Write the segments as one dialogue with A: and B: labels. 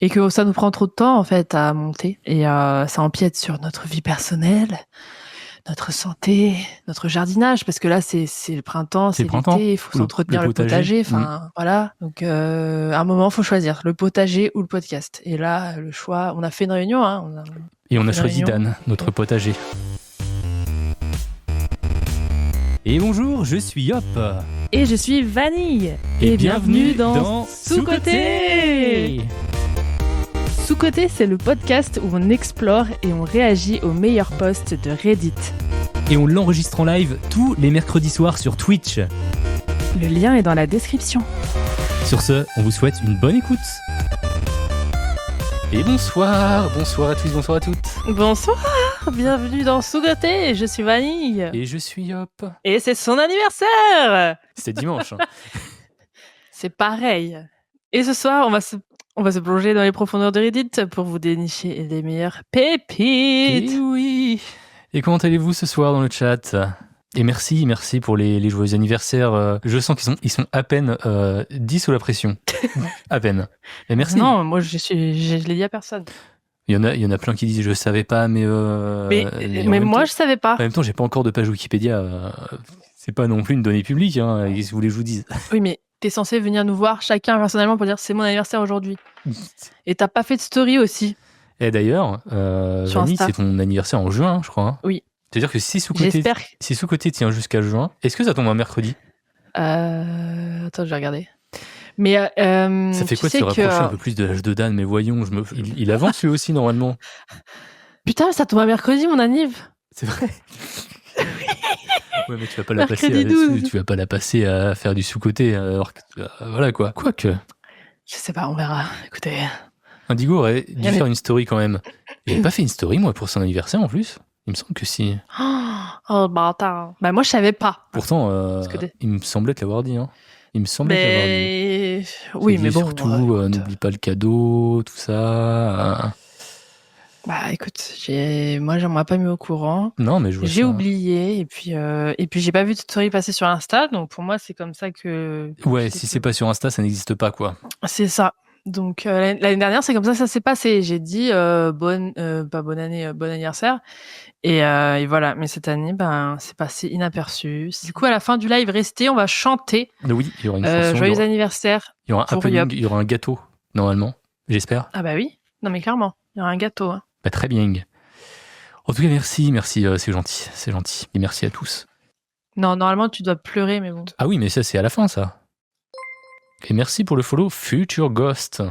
A: et que ça nous prend trop de temps en fait à monter et ça empiète sur notre vie personnelle, notre santé, notre jardinage parce que là c'est le printemps, c'est l'été, il faut s'entretenir le potager, enfin voilà. Donc à un moment faut choisir le potager ou le podcast. Et là le choix, on a fait une réunion
B: on a choisi Dan, notre potager. Et bonjour, je suis Yop.
A: Et je suis Vanille. Et bienvenue dans Sous-Côté. Sous-Côté, c'est le podcast où on explore et on réagit aux meilleurs posts de Reddit.
B: Et on l'enregistre en live tous les mercredis soirs sur Twitch.
A: Le lien est dans la description.
B: Sur ce, on vous souhaite une bonne écoute. Et bonsoir à tous, bonsoir à toutes.
A: Bonsoir, bienvenue dans Sous-Côté, je suis Vanille.
B: Et je suis Yop.
A: Et c'est son anniversaire.
B: C'était dimanche.
A: C'est pareil. Et ce soir, on va se plonger dans les profondeurs de Reddit pour vous dénicher les meilleures pépites.
B: Et oui. Et comment allez-vous ce soir dans le chat ? Et merci pour les joyeux anniversaires. Je sens qu'ils sont à peine 10 sous la pression. À peine. Et merci.
A: Non, moi je l'ai dit à personne.
B: Il y en a plein qui disent je savais pas, mais
A: moi je savais pas.
B: En même temps, j'ai pas encore de page Wikipédia. C'est pas non plus une donnée publique. Hein, si vous voulez que je vous dise.
A: Oui, mais t'es censé venir nous voir chacun personnellement pour dire c'est mon anniversaire aujourd'hui. Et t'as pas fait de story aussi.
B: Et d'ailleurs, Vanny, c'est ton anniversaire en juin, je crois. Hein.
A: Oui.
B: C'est-à-dire que si Sous-Côté tient jusqu'à juin, est-ce que ça tombe un mercredi ?
A: Attends, je vais regarder. Mais
B: ça fait quoi de se rapprocher un peu plus de l'âge de Dan ? Mais voyons, il avance lui aussi normalement.
A: Putain, ça tombe un mercredi, mon anniv.
B: C'est vrai. Ouais, mais tu vas pas la passer à faire du sous-côté. Alors que, voilà quoi. Quoique.
A: Je sais pas, on verra. Écoutez.
B: Indigo aurait dû faire une story quand même. Il n'avait pas fait une story, moi, pour son anniversaire en plus. Il me semble que si.
A: Oh, bâtard. Bah, moi, je savais pas.
B: Pourtant, il me semblait te l'avoir dit. Hein. Il me semblait te l'avoir dit.
A: Oui, mais bon.
B: Surtout, n'oublie pas le cadeau, tout ça.
A: Bah, écoute, moi, j'en m'ai pas mis au courant.
B: Non, mais j'ai
A: oublié. Et puis, j'ai pas vu de story passer sur Insta. Donc, pour moi, c'est comme ça que.
B: Ouais, si c'est pas sur Insta, ça n'existe pas, quoi.
A: C'est ça. Donc l'année dernière, c'est comme ça s'est passé. J'ai dit pas bonne année, bon anniversaire. Et voilà. Mais cette année, c'est passé inaperçu. Du coup, à la fin du live, restez, on va chanter.
B: Oui, il y aura une chanson.
A: Joyeux anniversaire.
B: Il y aura un happening, il y aura un gâteau, normalement. J'espère.
A: Ah bah oui. Non mais clairement, il y aura un gâteau. Hein.
B: Bah, très bien. En tout cas, merci, c'est gentil. Et merci à tous.
A: Non, normalement, tu dois pleurer, mais bon.
B: Ah oui, mais ça, c'est à la fin, ça. Et merci pour le follow Future Ghost.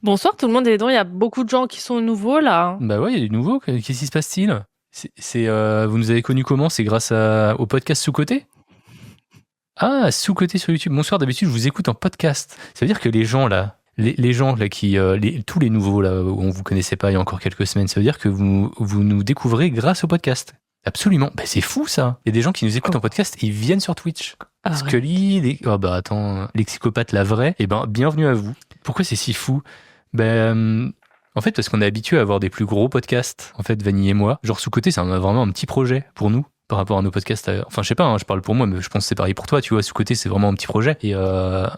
A: Bonsoir tout le monde, et donc il y a beaucoup de gens qui sont nouveaux là.
B: Bah ouais, il y a des nouveaux, qu'est-ce qui se passe-t-il ? Vous nous avez connus comment ? C'est grâce au podcast Sous-Côté ? Ah, Sous-Côté sur YouTube. Bonsoir, d'habitude je vous écoute en podcast. Ça veut dire que les gens là, tous les nouveaux là, où on vous connaissait pas il y a encore quelques semaines, ça veut dire que vous nous découvrez grâce au podcast. Absolument, bah c'est fou ça. Il y a des gens qui nous écoutent en podcast et ils viennent sur Twitch. Scully, Lexicopathe la vraie, bienvenue à vous. Pourquoi c'est si fou ? En fait, parce qu'on est habitué à avoir des plus gros podcasts, en fait, Vanille et moi. Genre Sous-Côté, c'est vraiment un petit projet pour nous, par rapport à nos podcasts. Enfin, je sais pas, hein, je parle pour moi, mais je pense que c'est pareil pour toi, tu vois. Sous-Côté, c'est vraiment un petit projet. Et,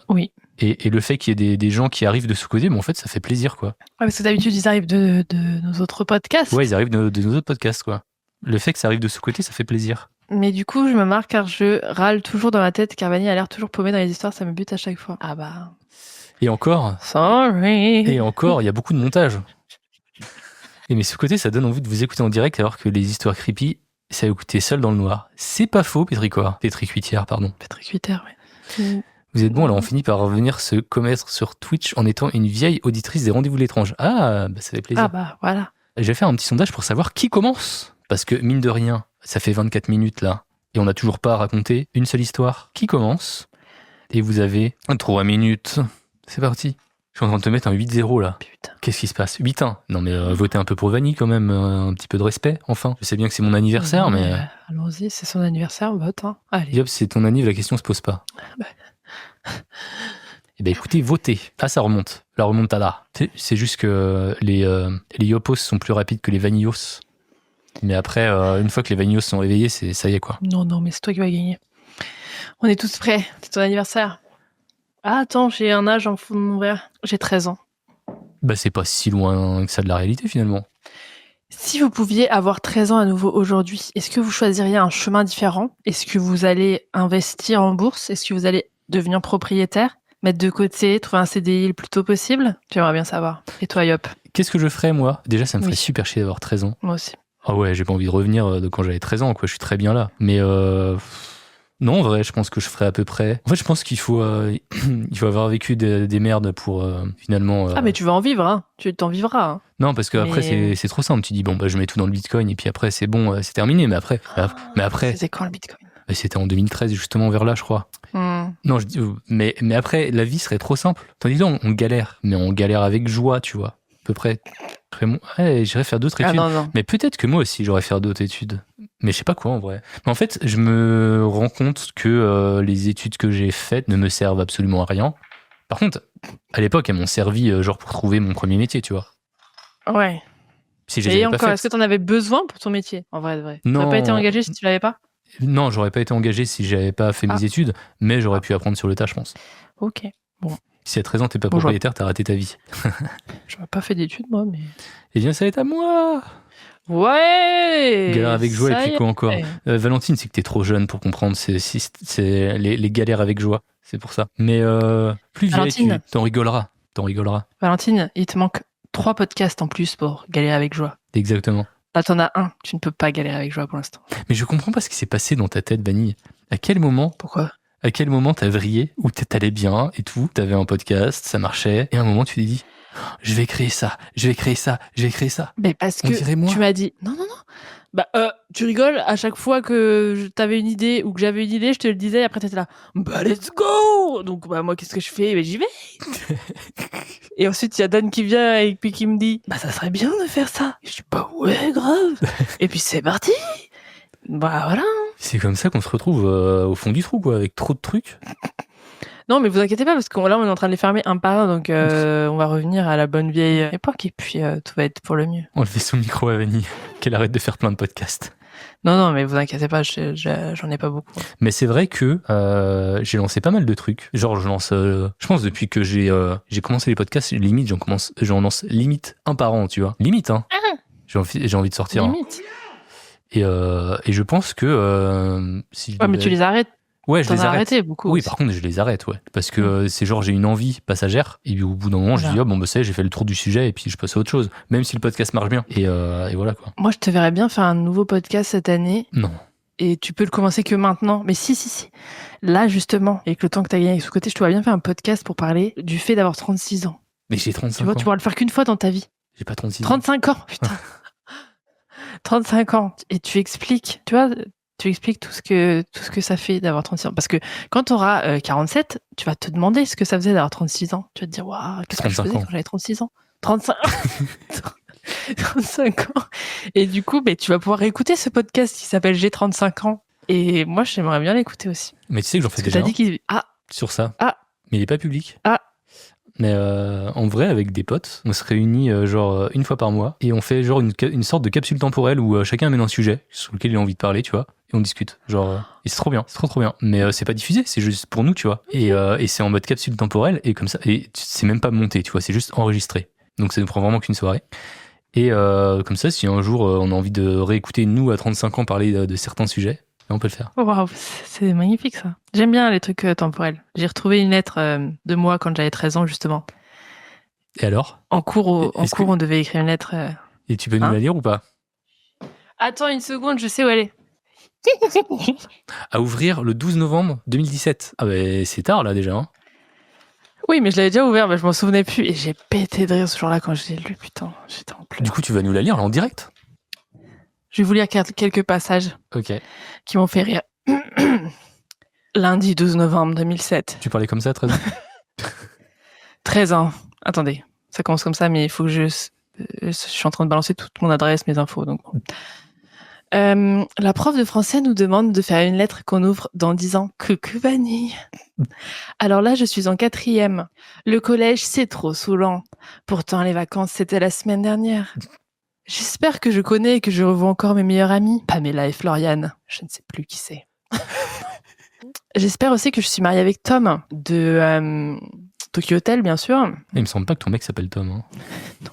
A: oui.
B: Et le fait qu'il y ait des gens qui arrivent de Sous-Côté, en fait, ça fait plaisir, quoi.
A: Ouais, parce que d'habitude, ils arrivent de nos autres podcasts.
B: Ouais, ils arrivent de nos autres podcasts, quoi. Le fait que ça arrive de Sous-Côté, ça fait plaisir.
A: Mais du coup, je me marre car je râle toujours dans ma tête car Vanille a l'air toujours paumée dans les histoires, ça me bute à chaque fois. Ah bah.
B: Et encore.
A: Sorry.
B: Et encore, il y a beaucoup de montage. Et mais Sous-Côté, ça donne envie de vous écouter en direct alors que les histoires creepy, c'est à écouter seul dans le noir. C'est pas faux, Pétricuitière, pardon.
A: Pétricuitière, oui.
B: Vous êtes bon, alors on finit par revenir se commettre sur Twitch en étant une vieille auditrice des Rendez-vous de l'étrange. Ah, bah ça fait plaisir.
A: Ah bah voilà.
B: Je vais faire un petit sondage pour savoir qui commence. Parce que mine de rien, ça fait 24 minutes là, et on n'a toujours pas raconté une seule histoire. Qui commence ? Et vous avez 3 minutes. C'est parti. Je suis en train de te mettre un 8-0 là.
A: Putain.
B: Qu'est-ce qui se passe ? 8-1. Non mais votez un peu pour Vanille quand même, un petit peu de respect, enfin. Je sais bien que c'est mon anniversaire, mais...
A: Allons-y, c'est son anniversaire, vote. Hein. Allez.
B: Yop, c'est ton anniv, la question se pose pas. Eh ben écoutez, votez. Ah, ça remonte. La remontada. C'est juste que les Yopos sont plus rapides que les Vanillos. Mais après, une fois que les Vanillos sont réveillés, ça y est quoi.
A: Non, mais c'est toi qui vas gagner. On est tous prêts. C'est ton anniversaire. Ah, attends, j'ai un âge en fond de mon verre. J'ai 13 ans.
B: Bah, c'est pas si loin que ça de la réalité, finalement.
A: Si vous pouviez avoir 13 ans à nouveau aujourd'hui, est-ce que vous choisiriez un chemin différent? Est-ce que vous allez investir en bourse? Est-ce que vous allez devenir propriétaire? Mettre de côté, trouver un CDI le plus tôt possible? J'aimerais bien savoir. Et toi, Yop?
B: Qu'est-ce que je ferais, moi? Déjà, ça me ferait super chier d'avoir 13 ans.
A: Moi aussi.
B: Ah ouais, j'ai pas envie de revenir de quand j'avais 13 ans, quoi. Je suis très bien là. Mais non, en vrai, je pense que je ferais à peu près. En fait, je pense qu'il faut, il faut avoir vécu des merdes pour finalement.
A: Ah, mais tu vas en vivre, hein. Tu t'en vivras. Hein.
B: Non, parce qu'après, c'est trop simple. Tu dis, bon, bah, je mets tout dans le bitcoin et puis après, c'est bon, c'est terminé. Mais après.
A: C'était quand le bitcoin?
B: C'était en 2013, justement, vers là, je crois. Non, je dis, mais après, la vie serait trop simple. Tandis que là, on galère. Mais on galère avec joie, tu vois. À peu près. Ouais, j'irais faire d'autres études.
A: Non.
B: Mais peut-être que moi aussi, j'aurais faire d'autres études. Mais je sais pas quoi, en vrai. Mais en fait, je me rends compte que les études que j'ai faites ne me servent absolument à rien. Par contre, à l'époque, elles m'ont servi genre pour trouver mon premier métier, tu vois.
A: Ouais.
B: Si je les avais pas faites.
A: Est-ce que tu en avais besoin pour ton métier? En vrai, de vrai.
B: Non.
A: Tu n'aurais pas été engagé si tu l'avais pas?
B: Non, j'aurais pas été engagé si j'avais pas fait mes études, mais j'aurais pu apprendre sur le tas, je pense.
A: Ok, bon.
B: Si à 13 ans, t'es pas propriétaire, t'as raté ta vie.
A: J'aurais pas fait d'études, moi, mais...
B: Eh bien, ça va être à moi.
A: Ouais.
B: Galère avec joie, et puis quoi encore Valentine, c'est que t'es trop jeune pour comprendre c'est les galères avec joie, c'est pour ça. Mais plus vieille, tu t'en rigoleras.
A: Valentine, il te manque 3 podcasts en plus pour galérer avec joie.
B: Exactement.
A: Là, t'en as un, tu ne peux pas galérer avec joie pour l'instant.
B: Mais je comprends pas ce qui s'est passé dans ta tête, Vanille. À quel moment t'as vrillé, où t'allais bien et tout, t'avais un podcast, ça marchait, et à un moment tu t'es dit, je vais créer ça.
A: Mais parce que tu m'as dit, non. Bah, tu rigoles, à chaque fois que t'avais une idée ou que j'avais une idée, je te le disais, et après t'étais là, bah let's go! Donc, bah, moi, qu'est-ce que je fais? Bah, j'y vais! Et ensuite, il y a Dan qui vient et puis qui me dit, bah, ça serait bien de faire ça. Et je dis, bah, ouais, grave! Et puis, c'est parti! Bah, voilà!
B: C'est comme ça qu'on se retrouve au fond du trou, quoi, avec trop de trucs.
A: Non, mais vous inquiétez pas, parce que là, on est en train de les fermer un par un, donc on va revenir à la bonne vieille époque, et puis tout va être pour le mieux.
B: On le fait sous le micro à Vanille, qu'elle arrête de faire plein de podcasts.
A: Non, mais vous inquiétez pas, j'en ai pas beaucoup.
B: Mais c'est vrai que j'ai lancé pas mal de trucs. Genre, je pense depuis que j'ai commencé les podcasts, limite, j'en lance limite un par an, tu vois. Limite, hein. J'ai envie de sortir.
A: Limite.
B: Hein. Et je pense que si
A: mais tu les arrêtes.
B: Ouais, je les arrête.
A: Arrêté beaucoup.
B: Oui,
A: aussi.
B: Par contre, je les arrête, ouais. Parce que c'est genre, j'ai une envie passagère, et puis au bout d'un moment, je dis, bon, bah, ça y est, j'ai fait le tour du sujet, et puis je passe à autre chose. Même si le podcast marche bien. Et voilà, quoi.
A: Moi, je te verrais bien faire un nouveau podcast cette année.
B: Non.
A: Et tu peux le commencer que maintenant. Mais si. Là, justement, avec le temps que t'as gagné avec ce côté, je te vois bien faire un podcast pour parler du fait d'avoir 36 ans.
B: Mais j'ai 35 ans.
A: Tu vois, tu pourras le faire qu'une fois dans ta vie.
B: J'ai pas 36 ans.
A: 35 ans, putain. 35 ans. Et tu expliques, tu vois, tout ce que ça fait d'avoir 36 ans. Parce que quand tu auras 47, tu vas te demander ce que ça faisait d'avoir 36 ans. Tu vas te dire, waouh, qu'est-ce que je faisais quand j'avais 36 ans? 35 ans. Et du coup, tu vas pouvoir écouter ce podcast qui s'appelle J'ai 35 ans. Et moi, j'aimerais bien l'écouter aussi.
B: Mais tu sais que j'en fais déjà sur ça. Mais il est pas public. Mais en vrai, avec des potes, on se réunit genre une fois par mois et on fait genre une sorte de capsule temporelle où chacun amène un sujet sur lequel il a envie de parler, tu vois, et on discute. Genre, et c'est trop bien, c'est trop bien. Mais c'est pas diffusé, c'est juste pour nous, tu vois. Et c'est en mode capsule temporelle et comme ça, et c'est même pas monté, tu vois, c'est juste enregistré. Donc ça ne prend vraiment qu'une soirée. Et comme ça, si un jour on a envie de réécouter nous à 35 ans parler de certains sujets, on peut le faire.
A: Waouh, c'est magnifique ça. J'aime bien les trucs temporels. J'ai retrouvé une lettre de moi quand j'avais 13 ans justement.
B: Et alors ?
A: En cours, on devait écrire une lettre.
B: Et tu peux nous la lire ou pas ?
A: Attends une seconde, je sais où elle est.
B: À ouvrir le 12 novembre 2017. Ah bah c'est tard là déjà. Hein.
A: Oui, mais je l'avais déjà ouvert, mais je m'en souvenais plus. Et j'ai pété de rire ce jour-là quand je l'ai lu, putain. J'étais en pleurs.
B: Du coup, tu vas nous la lire là en direct ?
A: Je vais vous lire quelques passages qui m'ont fait rire. Lundi 12 novembre 2007.
B: Tu parlais comme ça, 13 ans
A: 13 ans. Attendez, ça commence comme ça, mais il faut que je suis en train de balancer toute mon adresse, mes infos. Donc. La prof de français nous demande de faire une lettre qu'on ouvre dans 10 ans. Coucou Vanille. Alors là, je suis en 4e. Le collège, c'est trop saoulant. Pourtant, les vacances, c'était la semaine dernière. J'espère que je connais et que je revois encore mes meilleurs amis. Pamela et Floriane. Je ne sais plus qui c'est. J'espère aussi que je suis mariée avec Tom de Tokyo Hotel, bien sûr.
B: Il me semble pas que ton mec s'appelle Tom. Hein.
A: Non.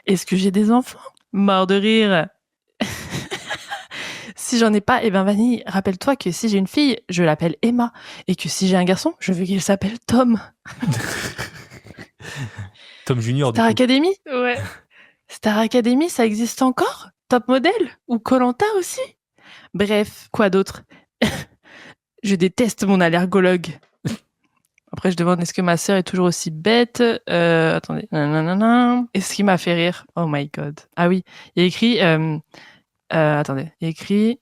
A: Est-ce que j'ai des enfants ? Mort de rire. Si j'en ai pas, Vanille, rappelle-toi que si j'ai une fille, je l'appelle Emma. Et que si j'ai un garçon, je veux qu'il s'appelle Tom.
B: Tom Junior.
A: Star Academy ? Ouais. Star Academy, ça existe encore ? Top Model ? Ou Koh-Lanta aussi ? Bref, quoi d'autre ? Je déteste mon allergologue. Après, je demande, est-ce que ma sœur est toujours aussi bête ? Attendez. Et ce qui m'a fait rire, oh my god. Ah oui, il y a écrit... attendez, il y a écrit...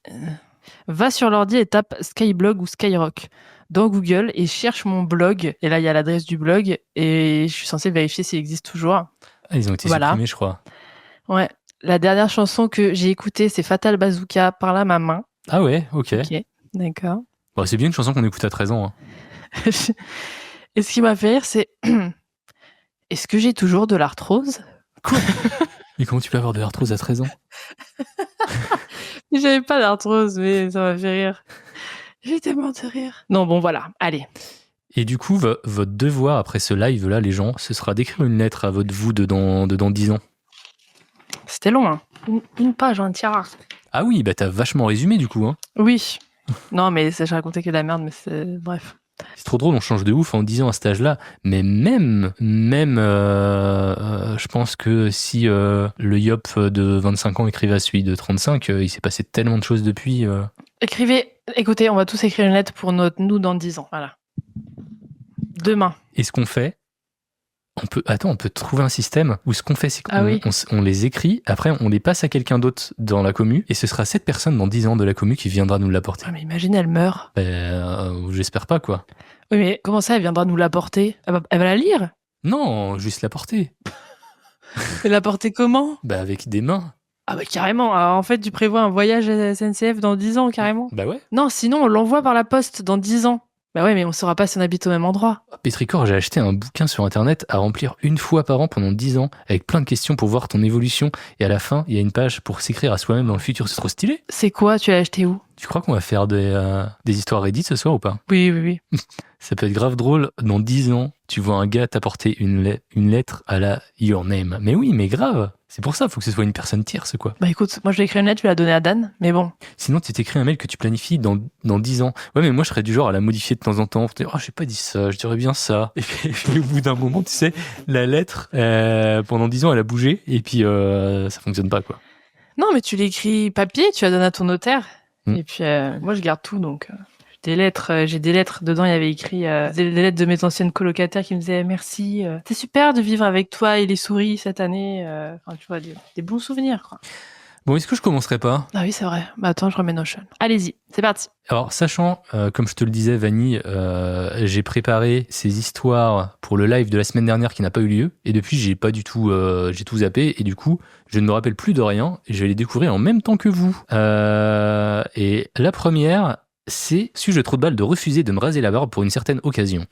A: va sur l'ordi et tape Skyblog ou Skyrock dans Google et cherche mon blog. Et là, il y a l'adresse du blog et je suis censée vérifier s'il existe toujours.
B: Ah, ils ont été supprimés, je crois.
A: Ouais. La dernière chanson que j'ai écoutée, c'est Fatal Bazooka par la main.
B: Ah ouais, ok.
A: D'accord.
B: Bon, c'est bien une chanson qu'on écoute à 13 ans. Hein.
A: Et ce qui m'a fait rire, c'est... Est-ce que j'ai toujours de l'arthrose ?
B: Quoi ? Mais comment tu peux avoir de l'arthrose à 13 ans ?
A: J'avais pas d'arthrose, mais ça m'a fait rire. J'étais morte de rire. Non, bon, voilà. Allez.
B: Et du coup, votre devoir après ce live-là, les gens, ce sera d'écrire une lettre à votre vous de dans 10 ans.
A: C'était long, hein. Une page entière.
B: Ah oui, bah t'as vachement résumé du coup. Hein.
A: Oui. Non, mais je racontais que de la merde, mais c'est... Bref.
B: C'est trop drôle, on change de ouf en disant à cet âge-là. Mais même, je pense que si le Yop de 25 ans écrivait à celui de 35, il s'est passé tellement de choses depuis.
A: Écoutez, on va tous écrire une lettre pour nous dans 10 ans. Voilà. Demain.
B: Et ce qu'on fait, on peut trouver un système où ce qu'on fait, c'est qu'on les écrit, après on les passe à quelqu'un d'autre dans la commu, et ce sera cette personne dans 10 ans de la commu qui viendra nous l'apporter.
A: Ah, mais imagine, elle meurt.
B: J'espère pas, quoi.
A: Oui, mais comment ça, elle viendra nous l'apporter ? Elle va la lire ?
B: Non, juste l'apporter.
A: Et l'apporter comment ?
B: Bah avec des mains.
A: Ah bah carrément. Alors, en fait, tu prévois un voyage à SNCF dans 10 ans, carrément ?
B: Bah ouais.
A: Non, sinon on l'envoie par la poste dans 10 ans. Bah ouais, mais on saura pas si on habite au même endroit.
B: Pétricor, j'ai acheté un bouquin sur internet à remplir une fois par an pendant 10 ans, avec plein de questions pour voir ton évolution, et à la fin, il y a une page pour s'écrire à soi-même dans le futur. C'est trop stylé.
A: C'est quoi ? Tu l'as acheté où ?
B: Tu crois qu'on va faire des histoires Reddit ce soir ou pas ?
A: Oui.
B: Ça peut être grave drôle. Dans 10 ans, tu vois un gars t'apporter une lettre à la Your Name. Mais oui, mais grave. C'est pour ça, faut que ce soit une personne tierce, quoi.
A: Bah écoute, moi je vais écrire une lettre, je vais la donner à Dan, mais bon.
B: Sinon, tu t'écris un mail que tu planifies dans 10 ans. Ouais, mais moi, je serais du genre à la modifier de temps en temps. Pour te dire, j'ai pas dit ça, je dirais bien ça. Et puis au bout d'un moment, tu sais, la lettre, pendant 10 ans, elle a bougé, et puis ça fonctionne pas, quoi.
A: Non, mais tu l'écris papier, tu la donnes à ton notaire. Et puis moi, je garde tout, donc... j'ai des lettres dedans, il y avait écrit des lettres de mes anciennes colocataires qui me disaient merci, c'est super de vivre avec toi et les souris cette année, enfin tu vois, des bons souvenirs, quoi.
B: Bon, est-ce que je commencerai pas ?
A: Ah oui, c'est vrai. Bah attends, je remets Notion. Allez-y, c'est parti.
B: Alors, sachant, comme je te le disais, Vanille, j'ai préparé ces histoires pour le live de la semaine dernière qui n'a pas eu lieu, et depuis, j'ai tout zappé, et du coup, je ne me rappelle plus de rien, et je vais les découvrir en même temps que vous. Et la première, c'est suis-je trop de balle de refuser de me raser la barbe pour une certaine occasion.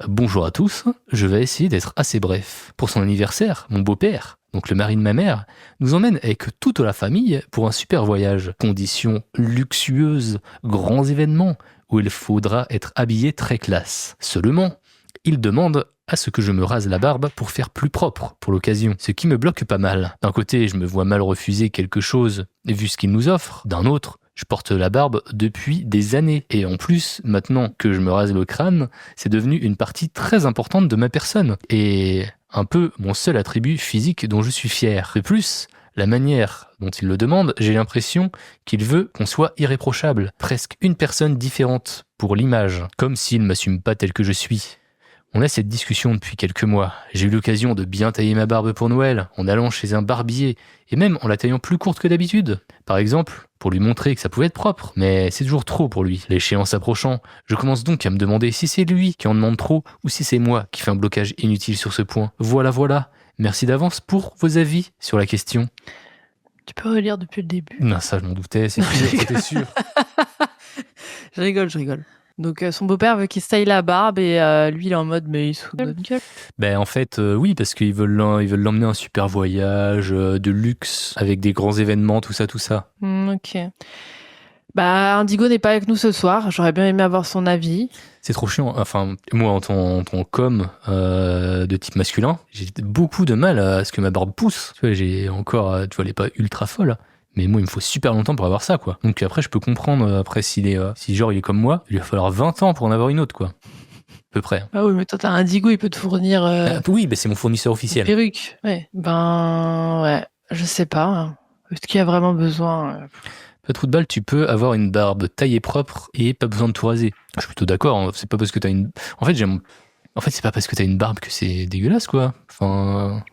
B: Bonjour à tous, je vais essayer d'être assez bref. Pour son anniversaire, mon beau-père, donc le mari de ma mère, nous emmène avec toute la famille pour un super voyage. Conditions luxueuses, grands événements, où il faudra être habillé très classe. Seulement, il demande à ce que je me rase la barbe pour faire plus propre pour l'occasion, ce qui me bloque pas mal. D'un côté, je me vois mal refuser quelque chose vu ce qu'il nous offre. D'un autre, je porte la barbe depuis des années. Et en plus, maintenant que je me rase le crâne, c'est devenu une partie très importante de ma personne. Et un peu mon seul attribut physique dont je suis fier. De plus, la manière dont il le demande, j'ai l'impression qu'il veut qu'on soit irréprochable. Presque une personne différente pour l'image. Comme s'il m'assume pas tel que je suis. On a cette discussion depuis quelques mois. J'ai eu l'occasion de bien tailler ma barbe pour Noël, en allant chez un barbier, et même en la taillant plus courte que d'habitude. Par exemple, pour lui montrer que ça pouvait être propre, mais c'est toujours trop pour lui. L'échéance approchant, je commence donc à me demander si c'est lui qui en demande trop, ou si c'est moi qui fais un blocage inutile sur ce point. Voilà. Merci d'avance pour vos avis sur la question.
A: Tu peux relire depuis le début.
B: Non, ça je m'en doutais, c'était sûr.
A: Je rigole. Donc son beau-père veut qu'il se taille la barbe et lui il est en mode mais il se fout de notre gueule.
B: Ben en fait oui, parce qu'ils veulent l'emmener un super voyage de luxe avec des grands événements, tout ça.
A: Ok. Bah, Indigo n'est pas avec nous ce soir. J'aurais bien aimé avoir son avis.
B: C'est trop chiant. Enfin, moi, en tant com de type masculin, j'ai beaucoup de mal à ce que ma barbe pousse. Tu vois, j'ai encore, tu vois, elle est pas ultra folle. Mais moi, il me faut super longtemps pour avoir ça, quoi. Donc après, je peux comprendre, après, si genre il est comme moi, il va falloir 20 ans pour en avoir une autre, quoi. À peu près.
A: Ah oui, mais toi, t'as Indigo, il peut te fournir...
B: oui, c'est mon fournisseur officiel.
A: Perruque, ouais. Ouais, je sais pas. Hein. Est-ce qu'il y a vraiment besoin
B: Pas trop de balles, tu peux avoir une barbe taillée propre et pas besoin de tout raser. Je suis plutôt d'accord, hein. C'est pas parce que t'as une... En fait, c'est pas parce que t'as une barbe que c'est dégueulasse, quoi. Enfin...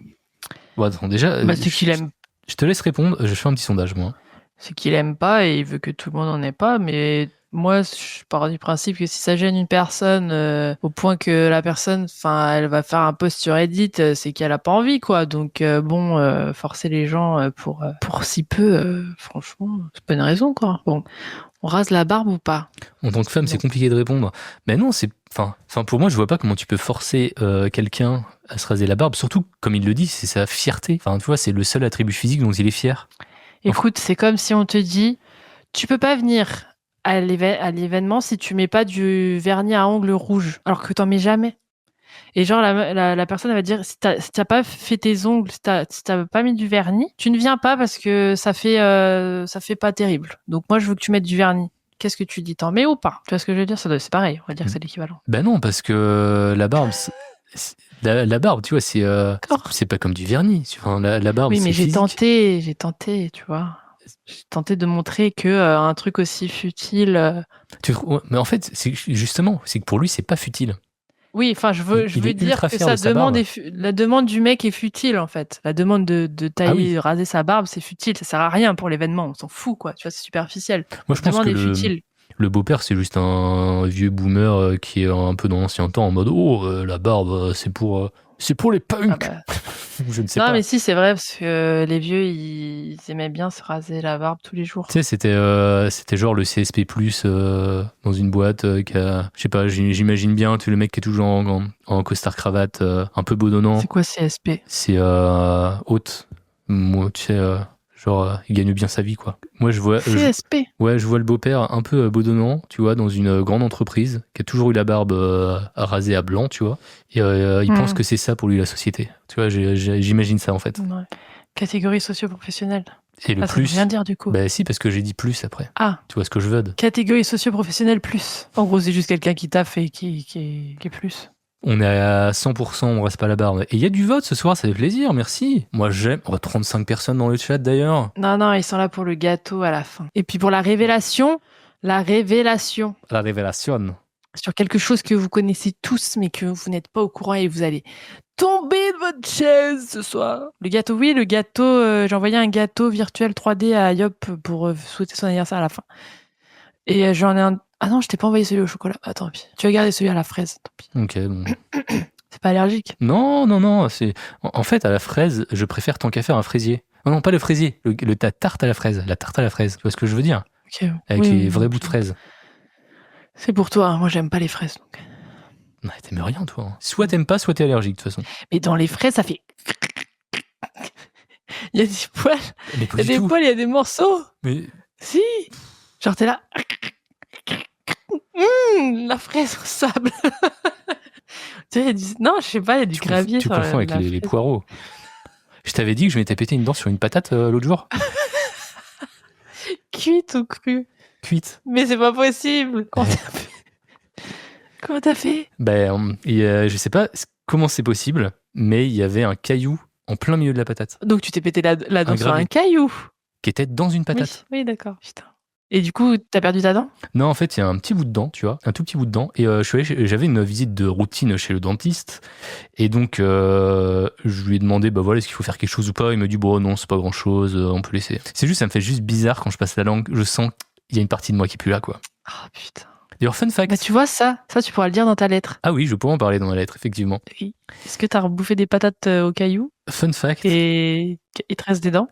B: Bon, attends, déjà...
A: c'est qu'il aime...
B: Je te laisse répondre, je fais un petit sondage, moi.
A: C'est qu'il aime pas et il veut que tout le monde en ait pas, mais... Moi, je pars du principe que si ça gêne une personne au point que la personne, elle va faire un post sur Reddit, c'est qu'elle a pas envie, quoi. Donc forcer les gens pour si peu, franchement, c'est pas une raison, quoi. Bon, on rase la barbe ou pas?
B: En tant que femme, c'est compliqué de répondre. Mais non, pour moi, je vois pas comment tu peux forcer quelqu'un à se raser la barbe. Surtout, comme il le dit, c'est sa fierté. Enfin, tu vois, c'est le seul attribut physique dont il est fier.
A: Écoute, c'est comme si on te dit, tu peux pas venir à l'événement si tu mets pas du vernis à ongles rouge, alors que t'en mets jamais. Et genre, la personne elle va dire, si t'as pas fait tes ongles, si t'as pas mis du vernis, tu ne viens pas parce que ça fait pas terrible. Donc moi, je veux que tu mettes du vernis. Qu'est-ce que tu dis? T'en mets ou pas? Tu vois ce que je veux dire? C'est pareil. On va dire que c'est l'équivalent.
B: Ben non, parce que la barbe... La barbe, tu vois, c'est pas comme du vernis. Enfin, la barbe,
A: oui, mais
B: j'ai
A: tenté, tu vois. J'ai tenté de montrer que un truc aussi futile.
B: Mais en fait, c'est que pour lui, c'est pas futile.
A: Oui, enfin, je veux dire que la demande du mec est futile, en fait. La demande de tailler, raser sa barbe, c'est futile. Ça sert à rien pour l'événement. On s'en fout, quoi. Tu vois, c'est superficiel.
B: Moi, je pense que le beau-père, c'est juste un vieux boomer qui est un peu dans l'ancien temps, en mode la barbe, c'est pour les punks.
A: Ah bah.
B: Je ne sais pas.
A: Non, mais si, c'est vrai, parce que les vieux, ils aimaient bien se raser la barbe tous les jours.
B: Tu sais, c'était genre le CSP+, dans une boîte qui a... Je sais pas, j'imagine bien, tu le mec qui est toujours en costard-cravate, un peu bedonnant.
A: C'est quoi CSP?
B: C'est haute. Moi, tu sais... genre, il gagne bien sa vie, quoi. Moi, je vois...
A: CSP.
B: je vois le beau-père un peu bedonnant, tu vois, dans une grande entreprise, qui a toujours eu la barbe rasée à blanc, tu vois. Et il pense que c'est ça pour lui, la société. Tu vois, j'imagine ça, en fait.
A: Ouais. Catégorie socio-professionnelle.
B: Et le plus...
A: Ça veut rien dire, du coup.
B: Bah si, parce que j'ai dit plus, après.
A: Ah.
B: Tu vois ce que je veux.
A: Catégorie socio-professionnelle plus. En gros, c'est juste quelqu'un qui taffe et qui est plus.
B: On est à 100%, on reste pas la barbe. Et il y a du vote ce soir, ça fait plaisir, merci. Moi j'aime. On a 35 personnes dans le chat d'ailleurs.
A: Non, ils sont là pour le gâteau à la fin. Et puis pour la révélation.
B: La révélation.
A: Sur quelque chose que vous connaissez tous, mais que vous n'êtes pas au courant et vous allez tomber de votre chaise ce soir. Le gâteau, j'ai envoyé un gâteau virtuel 3D à Yop pour souhaiter son anniversaire à la fin. Et j'en ai un... Ah non, je t'ai pas envoyé celui au chocolat. Attends, tu vas garder celui à la fraise. Tant pis.
B: Ok, bon.
A: C'est pas allergique?
B: Non. En fait, à la fraise, je préfère tant qu'à faire un fraisier. Non, pas le fraisier. La tarte à la fraise. La tarte à la fraise. Tu vois ce que je veux dire?
A: Okay.
B: Avec les vrais bouts de fraises.
A: C'est pour toi. Moi, j'aime pas les fraises. Donc.
B: Non, t'aimes rien, toi. Hein. Soit t'aimes pas, soit t'es allergique, de toute façon.
A: Mais dans les fraises, ça fait... Il y a des poils. Il y a des poils, il y a des morceaux.
B: Mais...
A: Si. Genre, t'es là... la fraise au sable. Non, je sais pas, il y a du gravier.
B: Tu confonds avec les poireaux. Je t'avais dit que je m'étais pété une dent sur une patate l'autre jour.
A: Cuite ou crue?
B: Cuite.
A: Mais c'est pas possible. Comment t'as fait?
B: Je sais pas comment c'est possible, mais il y avait un caillou en plein milieu de la patate.
A: Donc tu t'es pété la dent sur un caillou?
B: Qui était dans une patate.
A: Oui, d'accord. Putain. Et du coup, t'as perdu ta dent?
B: Non, en fait, il y a un petit bout de dent, tu vois, un tout petit bout de dent. Et j'avais une visite de routine chez le dentiste. Et donc, je lui ai demandé, est-ce qu'il faut faire quelque chose ou pas? Il m'a dit, non, c'est pas grand-chose, on peut laisser. C'est juste, ça me fait juste bizarre quand je passe la langue. Je sens qu'il y a une partie de moi qui est plus là, quoi.
A: Oh, putain.
B: D'ailleurs, fun fact.
A: Tu vois, ça, tu pourras le dire dans ta lettre.
B: Ah oui, je pourrais en parler dans ma lettre, effectivement.
A: Oui. Est-ce que t'as rebouffé des patates au caillou?
B: Fun fact.
A: Et il te reste des dents?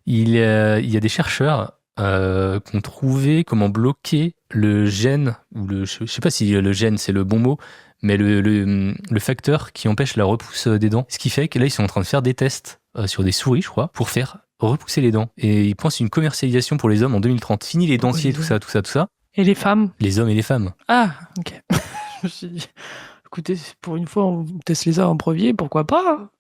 B: Il y a des chercheurs qui ont trouvé comment bloquer le gène, ou je sais pas si le gène c'est le bon mot, mais le facteur qui empêche la repousse des dents. Ce qui fait que là, ils sont en train de faire des tests sur des souris, je crois, pour faire repousser les dents. Et ils pensent une commercialisation pour les hommes en 2030. Fini les dentiers, tout ça.
A: Et les femmes ?
B: Les hommes et les femmes.
A: Ah, ok. Je me suis dit, écoutez, pour une fois, on teste les hommes en premier, pourquoi pas ?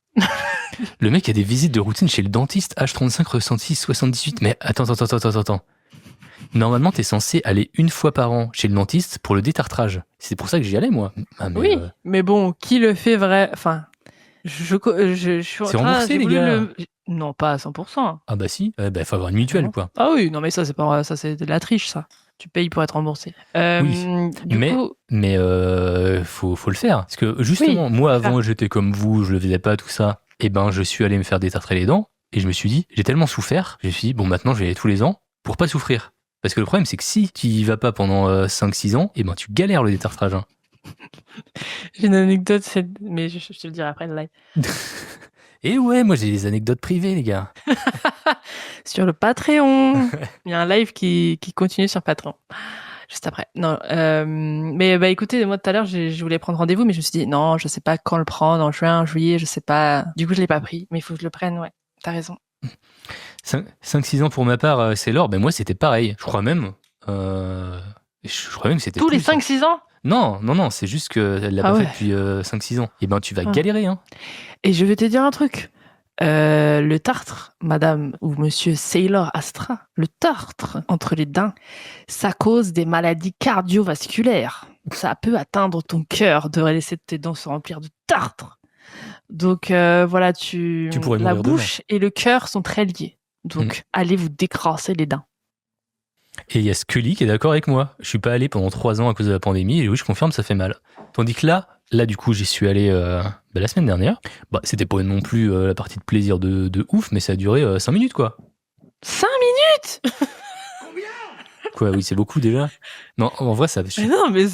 B: Le mec a des visites de routine chez le dentiste, H35 ressenti 78. Mais attends. Normalement, t'es censé aller une fois par an chez le dentiste pour le détartrage. C'est pour ça que j'y allais, moi.
A: Ah, mais oui, mais bon, qui le fait vrai ? Enfin, je suis en
B: c'est remboursé, les gars.
A: Non, pas à 100%.
B: Ah bah si, faut avoir une mutuelle, quoi.
A: Ah oui, non mais ça, c'est de la triche, ça. Tu payes pour être remboursé.
B: Oui, mais faut le faire. Parce que justement, moi avant, j'étais comme vous, je le faisais pas, tout ça. Et ben, je suis allé me faire détartrer les dents. Et je me suis dit, j'ai tellement souffert, je me suis dit, bon, maintenant, je vais y aller tous les ans pour pas souffrir. Parce que le problème, c'est que si tu y vas pas pendant 5-6 ans, et ben, tu galères le détartrage. Hein.
A: J'ai une anecdote, mais je te le dirai après le live.
B: Et ouais, moi j'ai des anecdotes privées, les gars.
A: Sur le Patreon. Il y a un live qui continue sur Patreon. Juste après. Non, mais bah écoutez, moi tout à l'heure, je voulais prendre rendez-vous, mais je me suis dit, non, je sais pas quand le prendre, en juin, en juillet, je sais pas. Du coup, je l'ai pas pris, mais il faut que je le prenne, ouais. T'as raison.
B: 5-6 ans pour ma part, c'est l'or. Ben moi, c'était pareil. Je crois même que c'était
A: tous les 5-6 ans?
B: Non, c'est juste qu'elle l'a pas fait depuis 5-6 ans. Et ben, tu vas galérer, hein. Et
A: je vais te dire un truc. Le tartre, madame ou monsieur Sailor Astra, le tartre entre les dents, ça cause des maladies cardiovasculaires. Ça peut atteindre ton cœur de laisser tes dents se remplir de tartre. Donc voilà, la bouche et le cœur sont très liés. Donc allez vous décrasser les dents.
B: Et il y a Scully qui est d'accord avec moi. Je suis pas allé pendant 3 ans à cause de la pandémie et oui, je confirme, ça fait mal. Tandis que là du coup, j'y suis allé la semaine dernière. Bah, c'était pas non plus la partie de plaisir de ouf, mais ça a duré 5 minutes, quoi.
A: 5 minutes?
B: Quoi, oui, c'est beaucoup déjà. Non, en vrai, ça...
A: Mais non, mais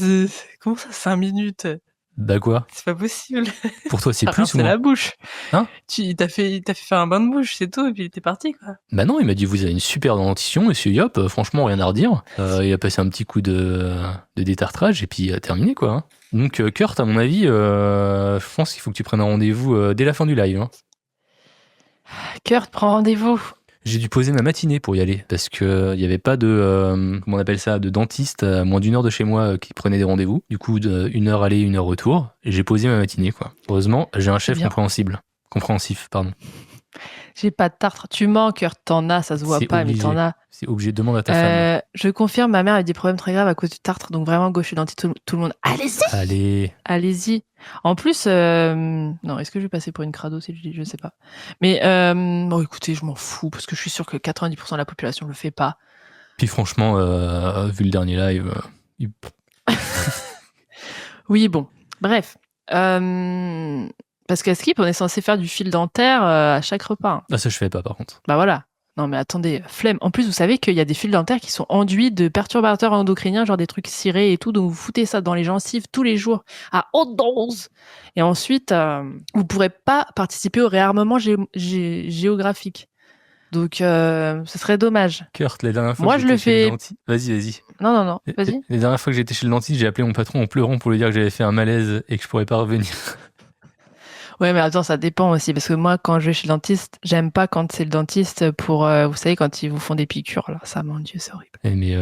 A: comment ça, 5 minutes?
B: Bah quoi?
A: C'est pas possible.
B: Pour toi, c'est plus ou
A: moins? C'est la bouche.
B: Hein?
A: Il t'a fait faire un bain de bouche, c'est tout, et puis t'es parti, quoi.
B: Bah non, il m'a dit, vous avez une super dentition, monsieur Yop, franchement, rien à redire. Il a passé un petit coup de détartrage, et puis terminé, quoi. Hein. Donc, Kurt, à mon avis, je pense qu'il faut que tu prennes un rendez-vous dès la fin du live. Hein.
A: Kurt, prends rendez-vous.
B: J'ai dû poser ma matinée pour y aller, parce que il y avait pas de, comment on appelle ça, de dentiste à moins d'1 heure de chez moi qui prenait des rendez-vous. Du coup, 1 heure aller, 1 heure retour. Et j'ai posé ma matinée, quoi. Heureusement, j'ai un chef compréhensif, pardon.
A: J'ai pas de tartre. Tu mens, Kurt, t'en as, ça se voit pas, mais t'en as.
B: C'est obligé, demande à ta femme.
A: Je confirme, ma mère a des problèmes très graves à cause du tartre, donc vraiment, gauche dentiste, tout le monde. Allez-y! Allez-y! En plus, non, est-ce que je vais passer pour une crado si je dis, je sais pas. Mais, bon, écoutez, je m'en fous, parce que je suis sûr que 90% de la population le fait pas.
B: Puis franchement, vu le dernier live,
A: Oui, bon. Bref. Parce qu'à Skip, on est censé faire du fil dentaire à chaque repas.
B: Ah, ça, je fais pas, par contre.
A: Bah voilà. Non, mais attendez, flemme. En plus, vous savez qu'il y a des fils dentaires qui sont enduits de perturbateurs endocriniens, genre des trucs cirés et tout, donc vous foutez ça dans les gencives tous les jours à haute dose. Et ensuite, vous pourrez pas participer au réarmement géographique. Donc, ce serait dommage.
B: Kurt, les dernières fois
A: moi, je le fais.
B: Vas-y.
A: Non, vas-y.
B: Les dernières fois que j'étais chez le dentiste, j'ai appelé mon patron en pleurant pour lui dire que j'avais fait un malaise et que je pourrais pas revenir.
A: Ouais, mais attends, ça dépend aussi, parce que moi, quand je vais chez le dentiste, j'aime pas quand c'est le dentiste pour, vous savez, quand ils vous font des piqûres, là. Ça, mon Dieu, c'est horrible.
B: Mais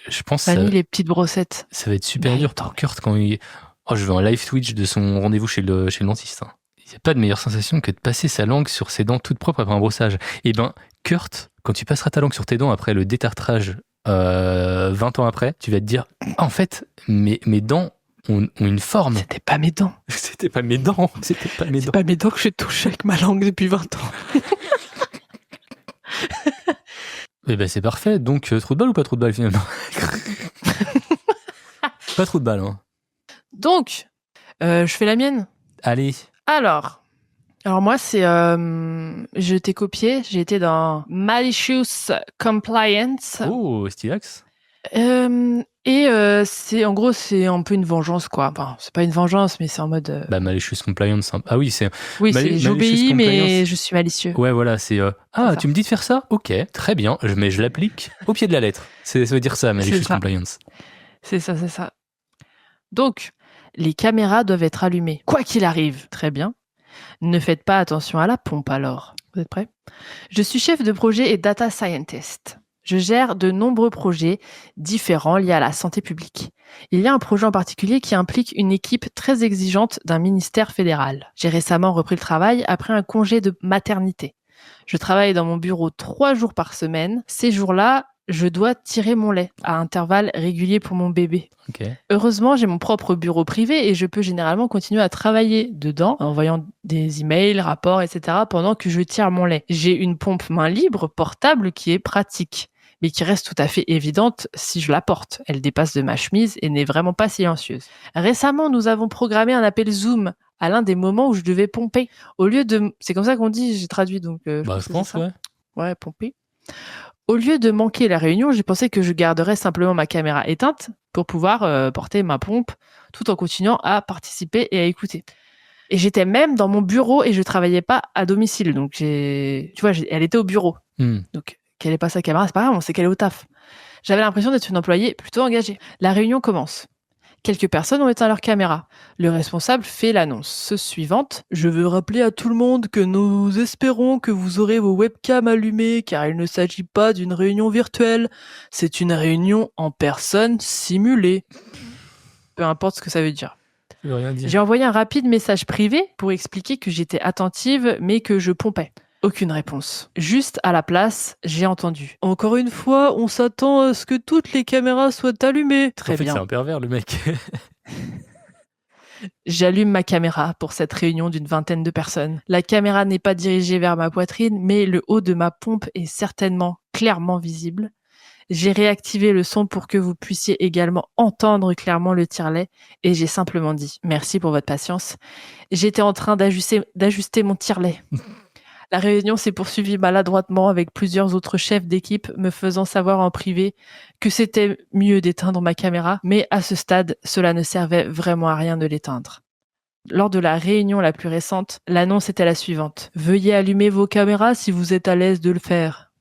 B: je pense
A: que les petites brossettes.
B: Ça va être super dur pour Kurt quand il... Oh, je veux un live Twitch de son rendez-vous chez le dentiste. Hein. Il n'y a pas de meilleure sensation que de passer sa langue sur ses dents toutes propres après un brossage. Et ben, Kurt, quand tu passeras ta langue sur tes dents après le détartrage 20 ans après, tu vas te dire, en fait, mes dents ont une forme.
A: C'était pas mes dents.
B: C'est pas mes dents
A: que je touche avec ma langue depuis 20 ans.
B: Eh ben c'est parfait. Donc, trou de balle ou pas trou de balle finalement? Pas trou de balle, hein.
A: Donc, je fais la mienne.
B: Allez. Alors
A: moi, c'est... je t'ai copié. J'ai été dans Malicious Compliance.
B: Oh, stylax.
A: C'est en gros, c'est un peu une vengeance, quoi. Enfin, c'est pas une vengeance, mais c'est en mode.
B: Malicious compliance. Ah oui, c'est.
A: Oui, c'est j'obéis, mais je suis malicieux.
B: Ouais, voilà, c'est. Tu me dis de faire ça? Ok, très bien, mais je l'applique au pied de la lettre. Ça veut dire ça, malicious compliance.
A: C'est ça. Donc, les caméras doivent être allumées, quoi qu'il arrive. Très bien. Ne faites pas attention à la pompe alors. Vous êtes prêts ? Je suis chef de projet et data scientist. Je gère de nombreux projets différents liés à la santé publique. Il y a un projet en particulier qui implique une équipe très exigeante d'un ministère fédéral. J'ai récemment repris le travail après un congé de maternité. Je travaille dans mon bureau 3 jours par semaine. Ces jours-là, je dois tirer mon lait à intervalles réguliers pour mon bébé.
B: Okay.
A: Heureusement, j'ai mon propre bureau privé et je peux généralement continuer à travailler dedans en envoyant des emails, rapports, etc. pendant que je tire mon lait. J'ai une pompe main libre portable qui est pratique, mais qui reste tout à fait évidente si je la porte. Elle dépasse de ma chemise et n'est vraiment pas silencieuse. Récemment, nous avons programmé un appel Zoom à l'un des moments où je devais pomper. Au lieu de... C'est comme ça qu'on dit, j'ai traduit, donc...
B: je pense, ouais.
A: Ouais, pomper. Au lieu de manquer la réunion, j'ai pensé que je garderais simplement ma caméra éteinte pour pouvoir porter ma pompe tout en continuant à participer et à écouter. Et j'étais même dans mon bureau et je travaillais pas à domicile. Donc, tu vois, elle était au bureau. Donc, qu'elle ait pas sa caméra, c'est pas grave, on sait qu'elle est au taf. J'avais l'impression d'être une employée plutôt engagée. La réunion commence. Quelques personnes ont éteint leur caméra. Le responsable fait l'annonce suivante. Je veux rappeler à tout le monde que nous espérons que vous aurez vos webcams allumées car il ne s'agit pas d'une réunion virtuelle. C'est une réunion en personne simulée. Peu importe ce que ça veut dire.
B: Ça veut rien dire.
A: J'ai envoyé un rapide message privé pour expliquer que j'étais attentive mais que je pompais. Aucune réponse. Juste à la place, j'ai entendu. Encore une fois, on s'attend à ce que toutes les caméras soient allumées. Très bien.
B: En fait, c'est un pervers, le mec.
A: J'allume ma caméra pour cette réunion d'une 20aine de personnes. La caméra n'est pas dirigée vers ma poitrine, mais le haut de ma pompe est certainement clairement visible. J'ai réactivé le son pour que vous puissiez également entendre clairement le tire-lait et j'ai simplement dit « Merci pour votre patience ». J'étais en train d'ajuster mon tire-lait. La réunion s'est poursuivie maladroitement avec plusieurs autres chefs d'équipe me faisant savoir en privé que c'était mieux d'éteindre ma caméra, mais à ce stade, cela ne servait vraiment à rien de l'éteindre. Lors de la réunion la plus récente, l'annonce était la suivante. « Veuillez allumer vos caméras si vous êtes à l'aise de le faire. »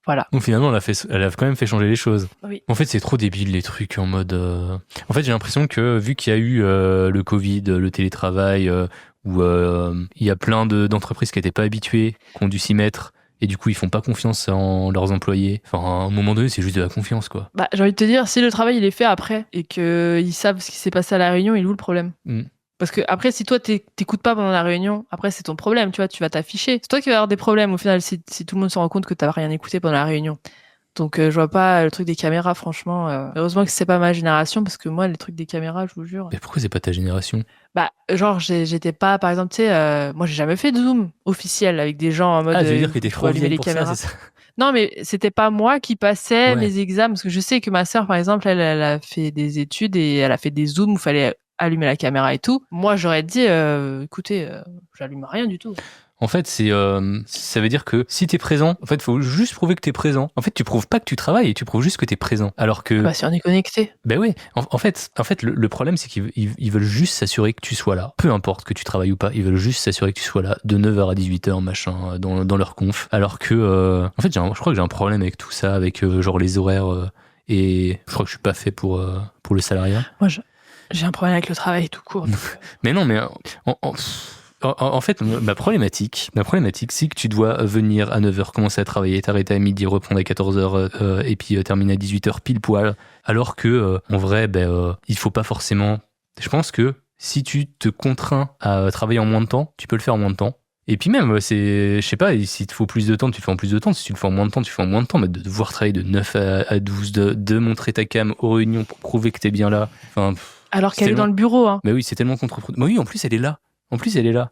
A: Voilà.
B: Donc finalement, elle a quand même fait changer les choses.
A: Oui.
B: En fait, c'est trop débile les trucs en mode... En fait, j'ai l'impression que vu qu'il y a eu le Covid, le télétravail... où il y a plein d'entreprises qui n'étaient pas habituées, qui ont dû s'y mettre, et du coup, ils font pas confiance en leurs employés. Enfin, à un moment donné, c'est juste de la confiance, quoi.
A: Bah, j'ai envie de te dire, si le travail, il est fait après, et qu'ils savent ce qui s'est passé à la réunion, il est où le problème ? Parce que après, si toi, t'écoutes pas pendant la réunion, après, c'est ton problème, tu vois, tu vas t'afficher. C'est toi qui vas avoir des problèmes, au final, si tout le monde se rend compte que t'as rien écouté pendant la réunion. Donc, je vois pas le truc des caméras, franchement. Heureusement que c'est pas ma génération, parce que moi, les trucs des caméras, je vous jure.
B: Mais pourquoi c'est pas ta génération ?
A: Bah, genre, j'étais pas, par exemple, tu sais, moi, j'ai jamais fait de Zoom officiel avec des gens en mode.
B: Ah, je veux dire que t'es trop vieille pour ça, c'est ça ?
A: Non, mais c'était pas moi qui passais mes examens, parce que je sais que ma sœur, par exemple, elle a fait des études et elle a fait des Zooms où il fallait allumer la caméra et tout. Moi, j'aurais dit, écoutez, j'allume rien du tout.
B: En fait, ça veut dire que si t'es présent, en fait, il faut juste prouver que t'es présent. En fait, tu prouves pas que tu travailles, tu prouves juste que t'es présent. Alors que...
A: Bah, si on est connecté.
B: Ben oui. En fait, le problème, c'est qu'ils veulent juste s'assurer que tu sois là. Peu importe que tu travailles ou pas, ils veulent juste s'assurer que tu sois là de 9h à 18h, machin, dans leur conf. Alors que, en fait, je crois que j'ai un problème avec tout ça, avec genre les horaires, et je crois que je suis pas fait pour le salariat.
A: Moi, j'ai un problème avec le travail tout court.
B: Mais non, mais... En fait, ma problématique, c'est que tu dois venir à 9h, commencer à travailler, t'arrêter à midi, reprendre à 14h et puis terminer à 18h pile poil. Alors que, en vrai, il faut pas forcément... Je pense que si tu te contrains à travailler en moins de temps, tu peux le faire en moins de temps. Et puis même, je sais pas, s'il te faut plus de temps, tu le fais en plus de temps. Si tu le fais en moins de temps, tu le fais en moins de temps. Mais de devoir travailler de 9 à 12, de montrer ta cam aux réunions pour prouver que t'es bien là. Enfin,
A: alors qu'elle est dans le bureau, hein.
B: Mais oui, c'est tellement contre-productif. Mais oui, en plus, elle est là.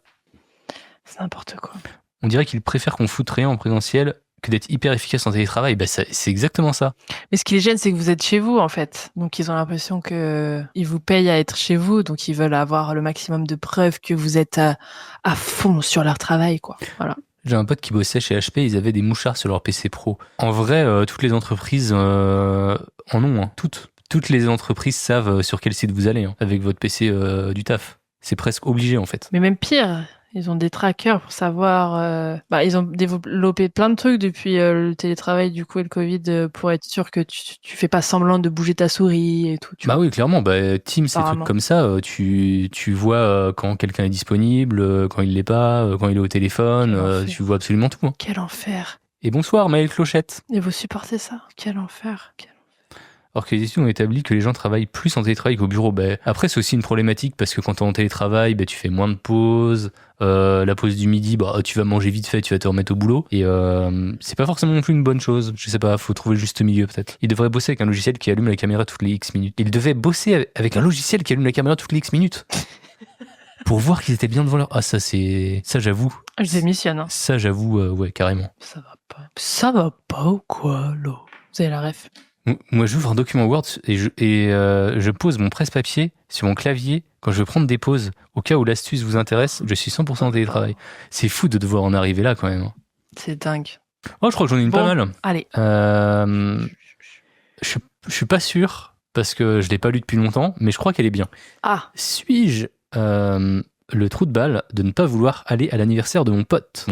A: C'est n'importe quoi.
B: On dirait qu'ils préfèrent qu'on foute rien en présentiel que d'être hyper efficace en télétravail. Bah, c'est exactement ça.
A: Mais ce qui les gêne, c'est que vous êtes chez vous, en fait. Donc, ils ont l'impression qu'ils vous payent à être chez vous. Donc, ils veulent avoir le maximum de preuves que vous êtes à fond sur leur travail, quoi. Voilà.
B: J'ai un pote qui bossait chez HP, ils avaient des mouchards sur leur PC Pro. En vrai, toutes les entreprises en ont. Hein. Toutes les entreprises savent sur quel site vous allez, hein, avec votre PC du taf. C'est presque obligé, en fait.
A: Mais même pire, Ils ont des trackers pour savoir. Ils ont développé plein de trucs depuis le télétravail du coup et le Covid pour être sûr que tu fais pas semblant de bouger ta souris et tout.
B: Oui, clairement. Teams, ces trucs comme ça, tu vois quand quelqu'un est disponible, quand il l'est pas, quand il est au téléphone, tu vois absolument tout. Hein.
A: Quel enfer.
B: Et bonsoir, Maëlle Clochette.
A: Et vous supportez ça? Quel enfer.
B: Alors que les études ont établi que les gens travaillent plus en télétravail qu'au bureau. Après, c'est aussi une problématique parce que quand t'es en télétravail, tu fais moins de pauses. La pause du midi, tu vas manger vite fait, tu vas te remettre au boulot. Et c'est pas forcément non plus une bonne chose. Je sais pas, faut trouver le juste milieu peut-être. Il devrait bosser avec un logiciel qui allume la caméra toutes les X minutes. Il devait bosser avec un logiciel qui allume la caméra toutes les X minutes. Pour voir qu'ils étaient bien devant leur... Ah, ça j'avoue.
A: Je démissionne. Hein.
B: Ça j'avoue, ouais, carrément.
A: Ça va pas. Ça va pas ou quoi, là? Vous avez la ref?
B: Moi, j'ouvre un document Word et je pose mon presse-papier sur mon clavier quand je veux prendre des pauses. Au cas où l'astuce vous intéresse, je suis 100% en télétravail. C'est fou de devoir en arriver là quand même.
A: C'est dingue.
B: Oh, je crois que j'en ai une pas mal.
A: Allez.
B: Je suis pas sûr parce que je l'ai pas lu depuis longtemps, mais je crois qu'elle est bien.
A: Ah.
B: Suis-je le trou de balle de ne pas vouloir aller à l'anniversaire de mon pote.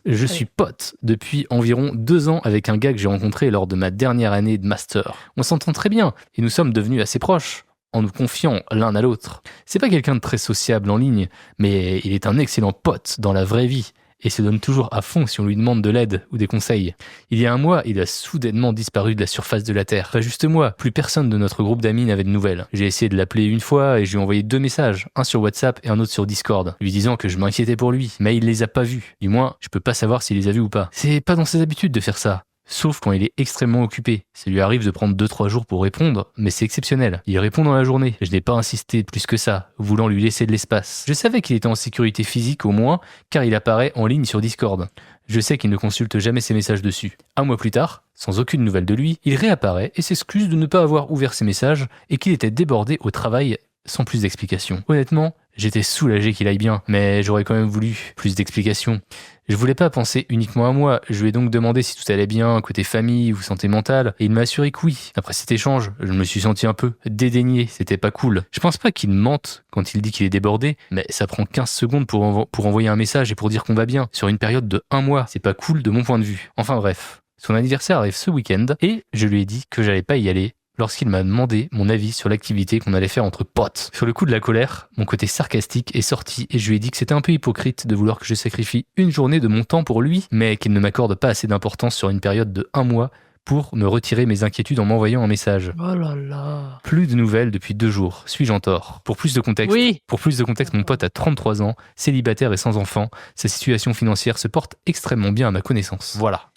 B: Je suis pote depuis environ 2 ans avec un gars que j'ai rencontré lors de ma dernière année de master. On s'entend très bien et nous sommes devenus assez proches en nous confiant l'un à l'autre. C'est pas quelqu'un de très sociable en ligne, mais il est un excellent pote dans la vraie vie et se donne toujours à fond si on lui demande de l'aide ou des conseils. Il y a un mois, il a soudainement disparu de la surface de la Terre. Pas juste moi, plus personne de notre groupe d'amis n'avait de nouvelles. J'ai essayé de l'appeler une fois et je lui ai envoyé 2 messages, un sur WhatsApp et un autre sur Discord, lui disant que je m'inquiétais pour lui, mais il les a pas vus. Du moins, je peux pas savoir s'il les a vus ou pas. C'est pas dans ses habitudes de faire ça. Sauf quand il est extrêmement occupé. Ça lui arrive de prendre 2-3 jours pour répondre, mais c'est exceptionnel. Il répond dans la journée. Je n'ai pas insisté plus que ça, voulant lui laisser de l'espace. Je savais qu'il était en sécurité physique au moins, car il apparaît en ligne sur Discord. Je sais qu'il ne consulte jamais ses messages dessus. 1 mois plus tard, sans aucune nouvelle de lui, il réapparaît et s'excuse de ne pas avoir ouvert ses messages et qu'il était débordé au travail sans plus d'explications. Honnêtement, j'étais soulagé qu'il aille bien, mais j'aurais quand même voulu plus d'explications. Je voulais pas penser uniquement à moi, je lui ai donc demandé si tout allait bien côté famille ou santé mentale, et il m'a assuré que oui. Après cet échange, je me suis senti un peu dédaigné, c'était pas cool. Je pense pas qu'il mente quand il dit qu'il est débordé, mais ça prend 15 secondes pour envoyer un message et pour dire qu'on va bien, sur une période de 1 mois. C'est pas cool de mon point de vue. Enfin bref, son anniversaire arrive ce week-end, et je lui ai dit que j'allais pas y aller, lorsqu'il m'a demandé mon avis sur l'activité qu'on allait faire entre potes. Sur le coup de la colère, mon côté sarcastique est sorti et je lui ai dit que c'était un peu hypocrite de vouloir que je sacrifie une journée de mon temps pour lui, mais qu'il ne m'accorde pas assez d'importance sur une période de 1 mois pour me retirer mes inquiétudes en m'envoyant un message.
A: Oh là là.
B: Plus de nouvelles depuis 2 jours. Suis-je en tort? Pour plus de contexte, mon pote a 33 ans, célibataire et sans enfant. Sa situation financière se porte extrêmement bien à ma connaissance. Voilà.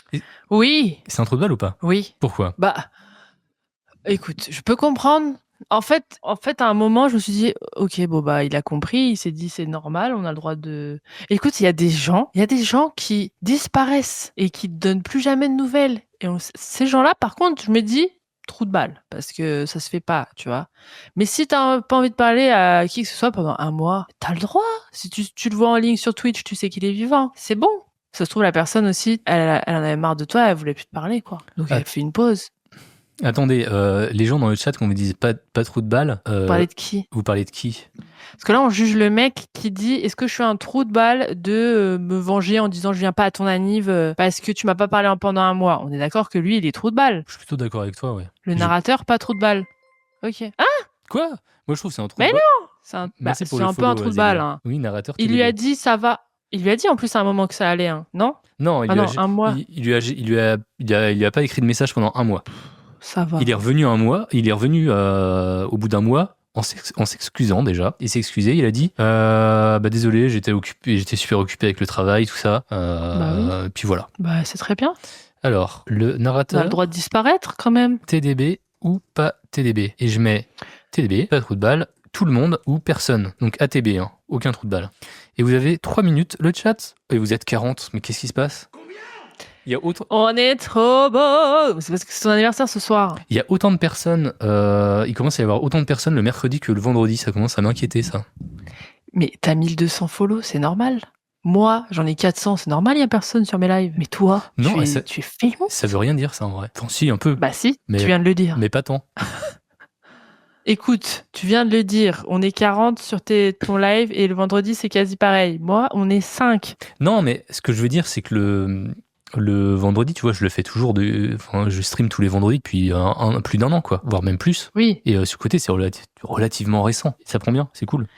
A: Oui.
B: C'est un trou de balle ou pas?
A: Oui.
B: Pourquoi?
A: Écoute, je peux comprendre. En fait, à un moment, je me suis dit, ok, il a compris, il s'est dit, c'est normal, on a le droit de... Écoute, il y a des gens qui disparaissent et qui donnent plus jamais de nouvelles. Et ces gens-là, par contre, je me dis, trou de balle, parce que ça se fait pas, tu vois. Mais si t'as pas envie de parler à qui que ce soit pendant 1 mois, t'as le droit. Si tu le vois en ligne sur Twitch, tu sais qu'il est vivant. C'est bon. Ça se trouve, la personne aussi, elle en avait marre de toi, elle voulait plus te parler, quoi. Donc, elle fait une pause.
B: Attendez, les gens dans le chat, quand vous dites pas trou de balle...
A: Vous parlez de qui?
B: Vous parlez de qui?
A: Parce que là, on juge le mec qui dit, est-ce que je suis un trou de balle de me venger en disant je viens pas à ton anniv parce que tu m'as pas parlé pendant 1 mois. On est d'accord que lui, il est trou de balle.
B: Je suis plutôt d'accord avec toi, ouais.
A: Le narrateur, pas trou de balle. Ok. Ah!
B: Quoi? Moi, je trouve que c'est un trou de balle.
A: Mais non! C'est un peu un trou de balle. Hein.
B: Oui, narrateur.
A: Il lui a dit ça va. Il lui a dit en plus à un moment que ça allait, hein. Non?
B: Non,
A: 1 mois.
B: Il lui a pas écrit de message pendant 1 mois.
A: Ça va.
B: Il est revenu au bout d'1 mois en s'excusant déjà. Il s'est excusé, il a dit désolé, j'étais super occupé avec le travail, tout ça.
A: Oui.
B: Puis voilà.
A: C'est très bien.
B: Alors, le narrateur...
A: On a le droit de disparaître quand même.
B: TDB ou pas TDB. Et je mets TDB, pas trou de balle, tout le monde ou personne. Donc ATB, hein, aucun trou de balle. Et vous avez 3 minutes, le chat, et vous êtes 40, mais qu'est-ce qui se passe?
A: On est trop beau. C'est parce que c'est son anniversaire ce soir.
B: Il y a autant de personnes, il commence à y avoir autant de personnes le mercredi que le vendredi, ça commence à m'inquiéter ça.
A: Mais t'as 1200 follow, c'est normal. Moi, j'en ai 400, c'est normal, il y a personne sur mes lives. Mais toi,
B: non,
A: tu es famous.
B: Ça veut rien dire ça en vrai. Enfin si, un peu.
A: Si, tu viens de le dire.
B: Mais pas tant.
A: Écoute, tu viens de le dire, on est 40 sur ton live et le vendredi, c'est quasi pareil. Moi, on est 5.
B: Non, mais ce que je veux dire, c'est que le vendredi, tu vois, je le fais toujours. Je stream tous les vendredis depuis plus d'1 an, quoi, voire même plus.
A: Oui.
B: Et ce côté, c'est relativement récent. Ça prend bien, c'est cool.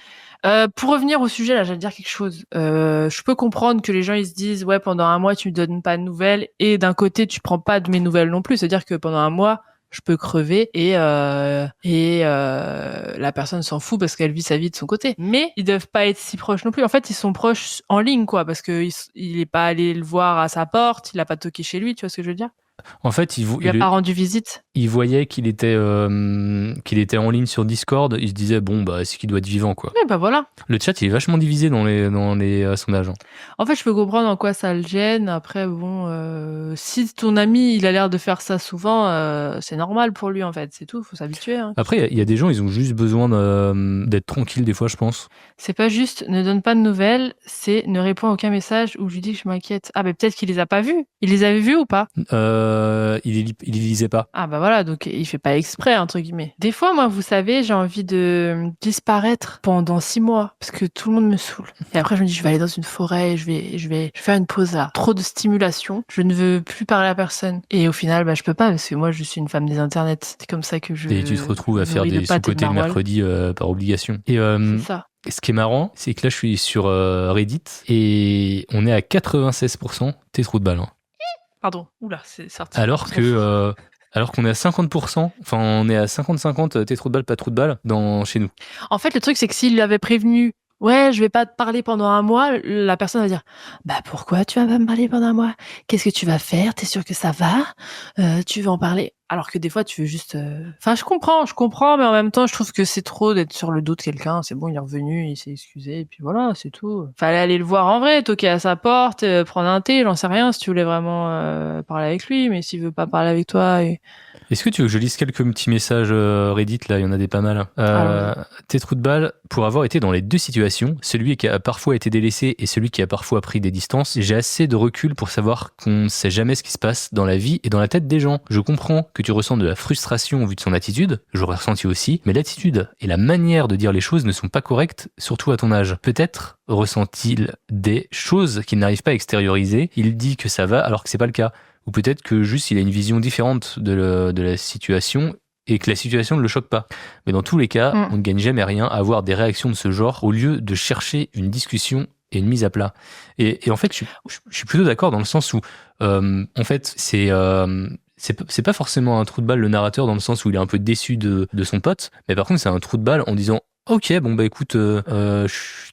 A: Pour revenir au sujet, là, j'allais dire quelque chose. Je peux comprendre que les gens ils se disent ouais, pendant un mois tu me donnes pas de nouvelles et d'un côté tu prends pas de mes nouvelles non plus. C'est-à-dire que pendant un mois je peux crever et la personne s'en fout parce qu'elle vit sa vie de son côté. Mais ils doivent pas être si proches non plus. En fait, ils sont proches en ligne, quoi, parce que il est pas allé le voir à sa porte, il a pas toqué chez lui. Tu vois ce que je veux dire?
B: En fait,
A: il lui a pas rendu visite.
B: Il voyait qu'il était en ligne sur Discord. Il se disait bon bah c'est qu'il doit être vivant, quoi.
A: Oui, bah voilà.
B: Le chat il est vachement divisé dans les sondages.
A: En fait, je peux comprendre en quoi ça le gêne. Après, bon, si ton ami il a l'air de faire ça souvent, c'est normal pour lui en fait. C'est tout, faut s'habituer. Hein.
B: Après, il y a des gens, ils ont juste besoin d'être tranquilles des fois, je pense.
A: C'est pas juste ne donne pas de nouvelles, c'est ne répond à aucun message où je lui dis que je m'inquiète. Ah, mais peut-être qu'il les a pas vus. Il les avait vus ou pas?
B: Il lisait pas.
A: Ah bah voilà, donc il fait pas exprès, entre guillemets. Des fois, moi, vous savez, j'ai envie de disparaître pendant 6 mois parce que tout le monde me saoule. Et après, je me dis, je vais aller dans une forêt, je vais faire une pause là. Trop de stimulation, je ne veux plus parler à personne. Et au final, bah je peux pas parce que moi, je suis une femme des internets. C'est comme ça que je.
B: Et tu te retrouves à faire des sous-côtés le mercredi par obligation. Et
A: c'est ça.
B: Ce qui est marrant, c'est que là, je suis sur Reddit et on est à 96% tes trous de balle. Hein.
A: Pardon, oula, c'est sorti.
B: Alors qu'on est à 50%, enfin on est à 50-50, tes trous de balle, pas trous de balle, chez nous.
A: En fait, le truc, c'est que s'il l'avait prévenu, ouais, je vais pas te parler pendant un mois, la personne va dire, bah pourquoi tu vas pas me parler pendant un mois? Qu'est-ce que tu vas faire? T'es sûr que ça va? Tu veux en parler? Alors que des fois, tu veux juste... Enfin, je comprends, mais en même temps, je trouve que c'est trop d'être sur le dos de quelqu'un. C'est bon, il est revenu, il s'est excusé, et puis voilà, c'est tout. Fallait aller le voir en vrai, toquer à sa porte, prendre un thé, j'en sais rien, si tu voulais vraiment parler avec lui, mais s'il veut pas parler avec toi...
B: Est-ce que tu veux que je lise quelques petits messages Reddit, là, il y en a des pas mal. Tes trous de balle, pour avoir été dans les deux situations, celui qui a parfois été délaissé et celui qui a parfois pris des distances, j'ai assez de recul pour savoir qu'on ne sait jamais ce qui se passe dans la vie et dans la tête des gens. Je comprends que tu ressens de la frustration au vu de son attitude, j'aurais ressenti aussi, mais l'attitude et la manière de dire les choses ne sont pas correctes, surtout à ton âge. Peut-être ressent-il des choses qu'il n'arrive pas à extérioriser, il dit que ça va alors que c'est pas le cas. Ou peut-être que juste il a une vision différente de la situation et que la situation ne le choque pas. Mais dans tous les cas, on ne gagne jamais rien à avoir des réactions de ce genre au lieu de chercher une discussion et une mise à plat. Et en fait, je suis plutôt d'accord dans le sens où, en fait, c'est pas forcément un trou de balle le narrateur dans le sens où il est un peu déçu de son pote, mais par contre c'est un trou de balle en disant ok, bon bah écoute,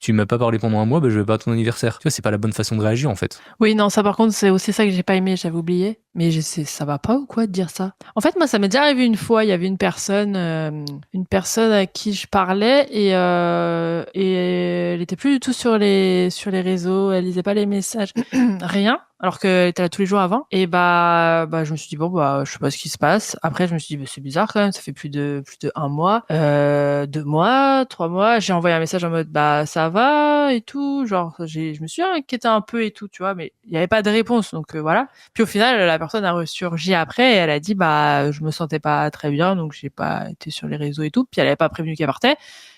B: tu m'as pas parlé pendant un mois, bah je vais pas à ton anniversaire. Tu vois, c'est pas la bonne façon de réagir en fait.
A: Oui, non, ça par contre, c'est aussi ça que j'ai pas aimé, j'avais oublié. Mais ça va pas ou quoi de dire ça? En fait, moi, ça m'est déjà arrivé une fois, il y avait une personne à qui je parlais et elle était plus du tout sur les réseaux, elle lisait pas les messages, rien. Alors qu'elle était là tous les jours avant. Et bah, je me suis dit, bon, bah, je sais pas ce qui se passe. Après, je me suis dit, bah, c'est bizarre quand même, ça fait plus de 1 mois, 2 mois, 3 mois. J'ai envoyé un message en mode, bah, ça va et tout. Genre, je me suis inquiétée un peu et tout, tu vois, mais il y avait pas de réponse. Donc, voilà. Puis au final, la personne a ressurgi après et elle a dit, bah, je me sentais pas très bien, donc j'ai pas été sur les réseaux et tout. Puis elle avait pas prévenu qu'elle partait.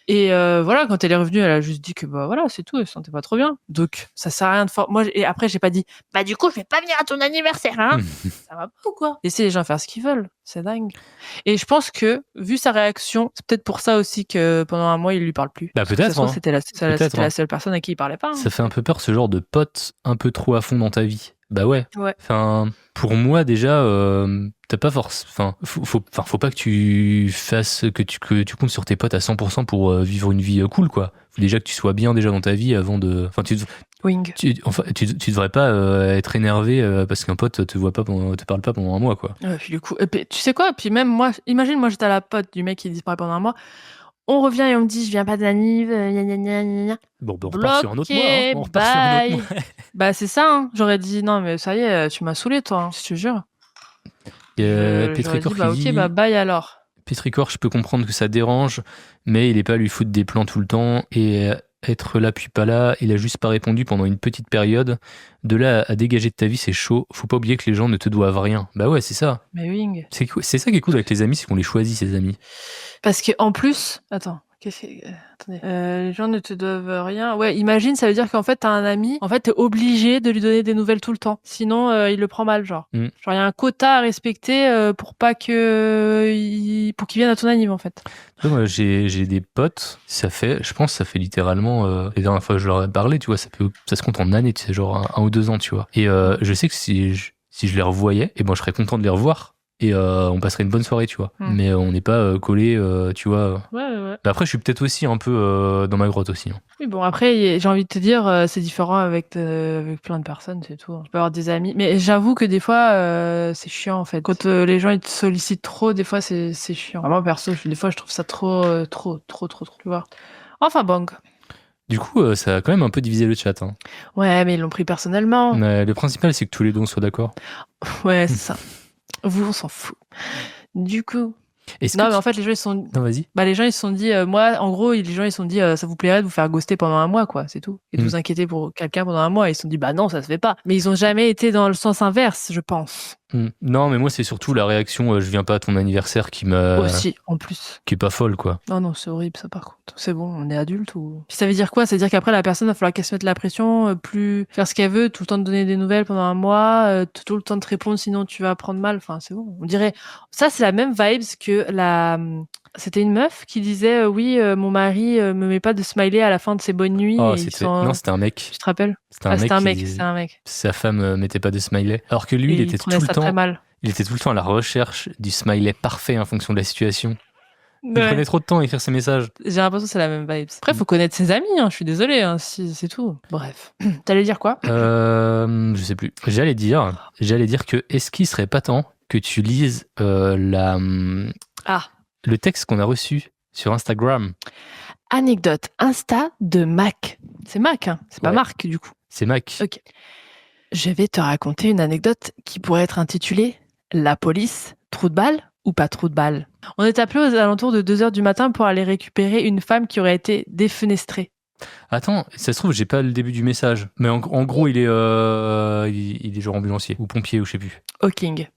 A: Et voilà, quand elle est revenue, elle a juste dit que bah voilà, c'est tout, elle se sentait pas trop bien. Donc ça sert à rien de moi et après j'ai pas dit bah du coup, je vais pas venir à ton anniversaire hein. Ça va pas ou quoi? Laissez les gens faire ce qu'ils veulent, c'est dingue. Et je pense que vu sa réaction, c'est peut-être pour ça aussi que pendant un mois, il lui parle plus.
B: Bah peut-être hein.
A: C'était la seule personne à qui il parlait pas. Hein.
B: Ça fait un peu peur ce genre de pote un peu trop à fond dans ta vie. Bah ouais. Enfin, pour moi déjà, t'as pas force. Enfin, faut pas que tu fasses que tu comptes sur tes potes à 100% pour vivre une vie cool quoi. Faut déjà que tu sois bien déjà dans ta vie avant de. Enfin, tu devrais pas être énervé parce qu'un pote te parle pas pendant un mois quoi.
A: Puis du coup, tu sais quoi? Puis même moi, imagine moi j'étais à la pote du mec qui disparaît pendant un mois. On revient et on me dit je viens pas d'anniv,
B: Bon, on repart sur un autre mois. Hein. On repart sur un autre mois.
A: Bah c'est ça. Hein. J'aurais dit non mais ça y est, tu m'as saoulé toi, hein, je te jure.
B: Petricor
A: bah ok, bah bye alors.
B: Petricor, je peux comprendre que ça dérange, mais il est pas à lui foutre des plans tout le temps et être là puis pas là, il a juste pas répondu pendant une petite période. De là à dégager de ta vie, c'est chaud. Faut pas oublier que les gens ne te doivent rien. Bah ouais, c'est ça.
A: Mais oui.
B: C'est ça qui est cool avec les amis, c'est qu'on les choisit, ces amis.
A: Parce que en plus, attends. Attendez. Les gens ne te doivent rien. Ouais, imagine, ça veut dire qu'en fait, t'as un ami, en fait, t'es obligé de lui donner des nouvelles tout le temps. Sinon, il le prend mal, genre. Genre, il y a un quota à respecter pour pas que. Pour qu'il vienne à ton anniv, en fait.
B: Moi, j'ai des potes, je pense, ça fait littéralement. Les dernières fois que je leur ai parlé, tu vois, ça se compte en années, tu sais, genre 1 ou 2 ans, tu vois. Et je sais que si je les revoyais, et bon, je serais content de les revoir. Et on passerait une bonne soirée, tu vois. Mais on n'est pas collés, tu vois.
A: Ouais.
B: Après, je suis peut-être aussi un peu dans ma grotte aussi. Hein.
A: Oui, bon, après, j'ai envie de te dire, c'est différent avec plein de personnes, c'est tout. Tu peux avoir des amis. Mais j'avoue que des fois, c'est chiant, en fait. Quand les gens, ils te sollicitent trop, des fois, c'est chiant. Moi, perso, des fois, je trouve ça trop, tu vois. Enfin, bon.
B: Du coup, ça a quand même un peu divisé le chat. Hein.
A: Ouais, mais ils l'ont pris personnellement.
B: Le principal, c'est que tous les deux, on soit d'accord.
A: Ouais, c'est ça. Vous, on s'en fout. Du coup... mais en fait, les gens, ils se sont...
B: Non, vas-y.
A: les gens, ils se sont dit... moi, en gros, les gens, ils se sont dit, ça vous plairait de vous faire ghoster pendant 1 mois, quoi, c'est tout. Et de vous inquiéter pour quelqu'un pendant 1 mois. Ils se sont dit, non, ça se fait pas. Mais ils ont jamais été dans le sens inverse, je pense.
B: Non, mais moi, c'est surtout la réaction, je viens pas à ton anniversaire qui m'a...
A: Aussi, en plus.
B: Qui est pas folle, quoi.
A: Non, c'est horrible, ça, par contre. C'est bon, on est adulte ou... Puis ça veut dire quoi? Ça veut dire qu'après, la personne, il va falloir qu'elle se mette la pression, plus faire ce qu'elle veut, tout le temps te donner des nouvelles pendant 1 mois, tout le temps de te répondre, sinon tu vas prendre mal. Enfin, c'est bon. On dirait... Ça, c'est la même vibes que la... C'était une meuf qui disait oui, mon mari me met pas de smiley à la fin de ses bonnes nuits.
B: Non, c'était un mec.
A: Tu te rappelles? C'était un mec.
B: Sa femme mettait pas de smiley. Alors que lui, il était tout le temps. Il était tout le temps à la recherche du smiley parfait en fonction de la situation. Il prenait trop de temps à écrire ses messages.
A: J'ai l'impression que c'est la même vibe. Après, faut connaître ses amis. Je suis désolée, c'est tout. Bref. T'allais dire quoi?
B: Je sais plus. J'allais dire que est-ce qu'il serait pas temps que tu lises le texte qu'on a reçu sur Instagram.
A: Anecdote Insta de Mac. C'est Mac, hein. C'est pas Marc, du coup.
B: C'est Mac.
A: Ok. Je vais te raconter une anecdote qui pourrait être intitulée « La police, trou de balle ou pas trou de balle ?» On est appelé aux alentours de 2h du matin pour aller récupérer une femme qui aurait été défenestrée.
B: Attends, ça se trouve, j'ai pas le début du message. Mais en gros, il est genre ambulancier ou pompier ou je sais plus.
A: Hawking.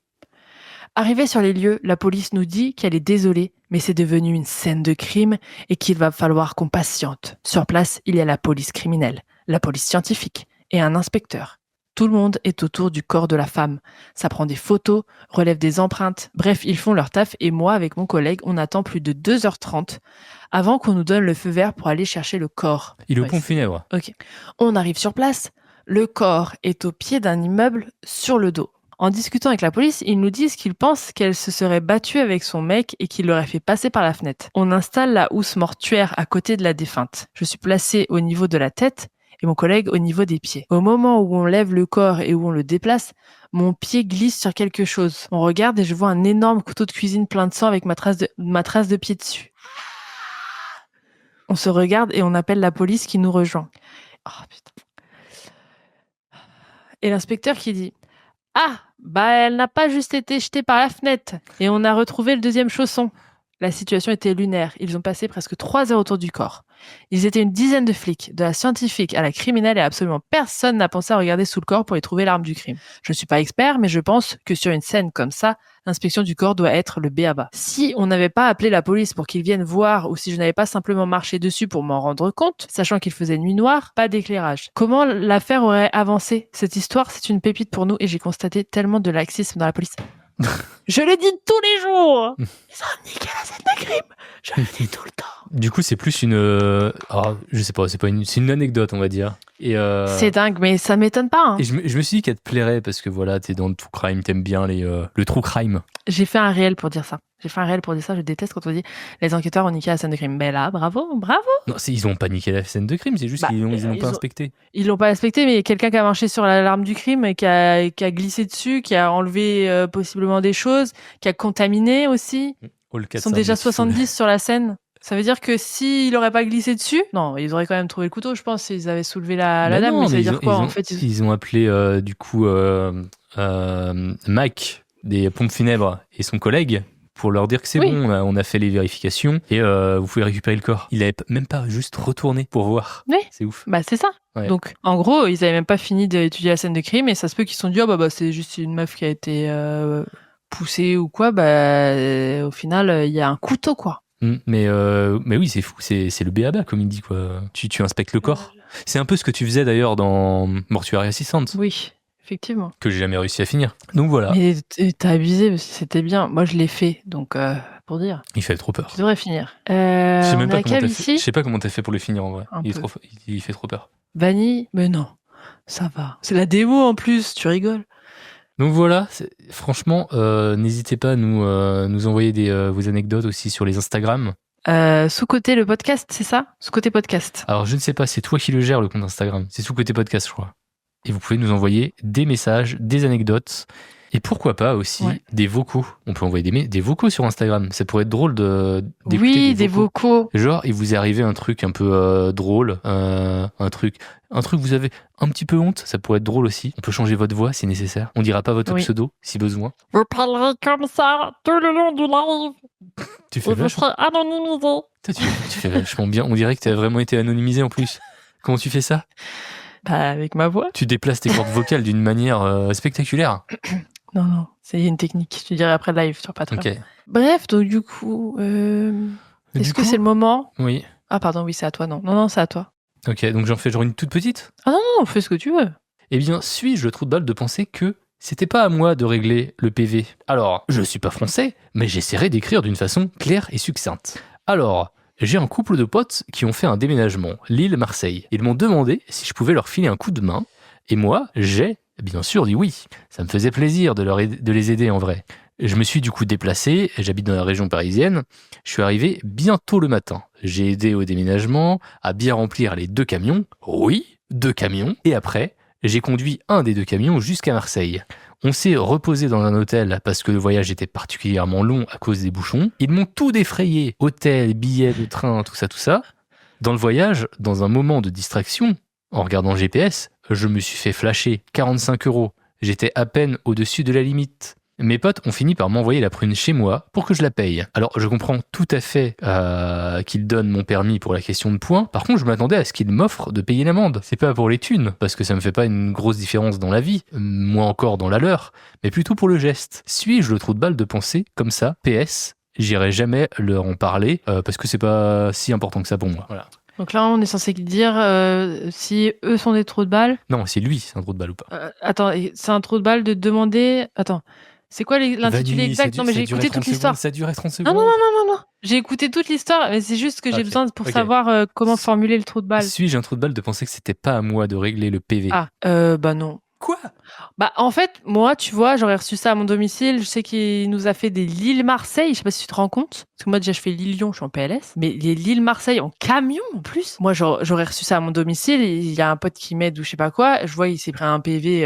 A: Arrivé sur les lieux, la police nous dit qu'elle est désolée, mais c'est devenu une scène de crime et qu'il va falloir qu'on patiente. Sur place, il y a la police criminelle, la police scientifique et un inspecteur. Tout le monde est autour du corps de la femme. Ça prend des photos, relève des empreintes. Bref, ils font leur taf et moi, avec mon collègue, on attend plus de 2h30 avant qu'on nous donne le feu vert pour aller chercher le corps.
B: Il est au pont funèbre.
A: Ok. On arrive sur place. Le corps est au pied d'un immeuble sur le dos. En discutant avec la police, ils nous disent qu'ils pensent qu'elle se serait battue avec son mec et qu'il l'aurait fait passer par la fenêtre. On installe la housse mortuaire à côté de la défunte. Je suis placée au niveau de la tête et mon collègue au niveau des pieds. Au moment où on lève le corps et où on le déplace, mon pied glisse sur quelque chose. On regarde et je vois un énorme couteau de cuisine plein de sang avec ma trace de pied dessus. On se regarde et on appelle la police qui nous rejoint. Oh putain. Et l'inspecteur qui dit « Ah, elle n'a pas juste été jetée par la fenêtre. Et on a retrouvé le deuxième chausson. » La situation était lunaire. Ils ont passé presque 3 heures autour du corps. Ils étaient une dizaine de flics, de la scientifique à la criminelle et absolument personne n'a pensé à regarder sous le corps pour y trouver l'arme du crime. Je ne suis pas expert, mais je pense que sur une scène comme ça, l'inspection du corps doit être le b.a-ba. Si on n'avait pas appelé la police pour qu'ils viennent voir ou si je n'avais pas simplement marché dessus pour m'en rendre compte, sachant qu'il faisait nuit noire, pas d'éclairage. Comment l'affaire aurait avancé? Cette histoire, c'est une pépite pour nous et j'ai constaté tellement de laxisme dans la police. Je le dis tous les jours. Ils ont niqué la scène de crime. Je le dis tout le temps.
B: Du coup, c'est plus une... je sais pas, c'est une anecdote, on va dire. Et
A: c'est dingue, mais ça m'étonne pas. Hein.
B: Et je me suis dit qu'elle te plairait parce que voilà, t'es dans le true crime, t'aimes bien le true crime.
A: J'ai fait un réel pour dire ça. Je déteste quand on dit les enquêteurs ont niqué la scène de crime. Ben là, bravo. Non,
B: ils ont pas niqué la scène de crime, c'est juste qu'ils l'ont pas inspecté.
A: Ils l'ont pas inspecté, mais quelqu'un qui a marché sur l'alarme du crime et qui a glissé dessus, qui a enlevé possiblement des choses, qui a contaminé aussi. Ils sont déjà 70 sur la scène. Ça veut dire que s'il aurait pas glissé dessus, non, ils auraient quand même trouvé le couteau, je pense, s'ils avaient soulevé la dame.
B: Non,
A: mais ça veut dire quoi, en fait
B: ils ont appelé, du coup, Mac, des pompes funèbres, et son collègue, pour leur dire que c'est bon, on a fait les vérifications et vous pouvez récupérer le corps. Il avait même pas juste retourné pour voir.
A: Oui.
B: C'est ouf.
A: Bah c'est ça. Ouais. Donc en gros, ils avaient même pas fini d'étudier la scène de crime et ça se peut qu'ils se sont dit c'est juste une meuf qui a été poussée ou quoi. Au final, il y a un couteau quoi.
B: Mais oui, c'est fou, c'est le b.a.-ba comme il dit quoi. Tu inspectes le corps. C'est un peu ce que tu faisais d'ailleurs dans Mortuary Assistant.
A: Oui. Effectivement.
B: Que j'ai jamais réussi à finir. Donc voilà.
A: Mais t'as abusé, c'était bien. Moi, je l'ai fait, donc pour dire.
B: Il fait trop peur.
A: Tu devrais finir.
B: Je sais même pas comment t'as fait. Je sais pas comment t'as fait pour le finir en vrai. Il fait trop peur.
A: Vanille, mais non, ça va. C'est la démo en plus, tu rigoles.
B: Donc voilà, franchement, n'hésitez pas à nous envoyer vos anecdotes aussi sur les Instagram.
A: Sous-côté le podcast, c'est ça ? Sous-côté podcast.
B: Alors je ne sais pas, c'est toi qui le gères le compte Instagram. C'est sous-côté podcast, je crois. Et vous pouvez nous envoyer des messages, des anecdotes, et pourquoi pas aussi des vocaux. On peut envoyer des vocaux sur Instagram. Ça pourrait être drôle d'écouter
A: des vocaux.
B: Genre, il vous est arrivé un truc un peu drôle, un truc vous avez un petit peu honte, ça pourrait être drôle aussi. On peut changer votre voix si nécessaire. On dira pas votre pseudo si besoin.
A: Vous parlerez comme ça tout le long du live.
B: Tu fais
A: vachement... Vous serez anonymisé.
B: Tu fais vachement bien. On dirait que tu as vraiment été anonymisé en plus. Comment tu fais ça ?
A: Avec ma voix.
B: Tu déplaces tes cordes vocales d'une manière spectaculaire.
A: Non, c'est une technique. Je te dirai après le live sur Patreon.
B: Okay.
A: Bref, donc du coup, est-ce que c'est le moment ?
B: Oui.
A: Ah pardon, oui, c'est à toi, non. Non, c'est à toi.
B: Ok, donc j'en fais genre une toute petite ?
A: Ah non, fais ce que tu veux.
B: Eh bien, suis-je le trou de balle de penser que c'était pas à moi de régler le PV ? Alors, je suis pas français, mais j'essaierai d'écrire d'une façon claire et succincte. Alors... J'ai un couple de potes qui ont fait un déménagement, Lille-Marseille. Ils m'ont demandé si je pouvais leur filer un coup de main, et moi, j'ai bien sûr dit oui. Ça me faisait plaisir de les aider en vrai. Je me suis du coup déplacé, j'habite dans la région parisienne, je suis arrivé bien tôt le matin. J'ai aidé au déménagement, à bien remplir les 2 camions, oui, 2 camions, et après, j'ai conduit un des 2 camions jusqu'à Marseille. On s'est reposé dans un hôtel parce que le voyage était particulièrement long à cause des bouchons. Ils m'ont tout défrayé, hôtel, billets de train, tout ça. Dans le voyage, dans un moment de distraction, en regardant le GPS, je me suis fait flasher 45 €. J'étais à peine au-dessus de la limite. Mes potes ont fini par m'envoyer la prune chez moi pour que je la paye. Alors, je comprends tout à fait qu'ils donnent mon permis pour la question de points. Par contre, je m'attendais à ce qu'ils m'offrent de payer l'amende. C'est pas pour les thunes, parce que ça me fait pas une grosse différence dans la vie, moins encore dans la leur, mais plutôt pour le geste. Suis-je le trou de balle de penser comme ça ? PS, j'irai jamais leur en parler, parce que c'est pas si important que ça pour moi. Voilà.
A: Donc là, on est censé dire si eux sont des trous de balle.
B: Non, c'est lui, c'est un trou de balle ou pas.
A: Attends, c'est un trou de balle de demander... Attends. C'est quoi l'intitulé exact ? Non, mais j'ai écouté toute l'histoire.
B: Ça durait 30 secondes.
A: Non. J'ai écouté toute l'histoire, mais c'est juste que j'ai besoin pour savoir comment formuler le trou de balle.
B: Suis-je un trou de balle de penser que c'était pas à moi de régler le PV ?
A: Non.
B: Quoi ?
A: En fait, moi, tu vois, j'aurais reçu ça à mon domicile. Je sais qu'il nous a fait des Lille-Marseille. Je sais pas si tu te rends compte. Parce que moi, déjà, je fais Lille-Lyon, je suis en PLS. Mais les Lille-Marseille en camion, en plus. Moi, j'aurais reçu ça à mon domicile. Il y a un pote qui m'aide ou je sais pas quoi. Je vois, il s'est pris un PV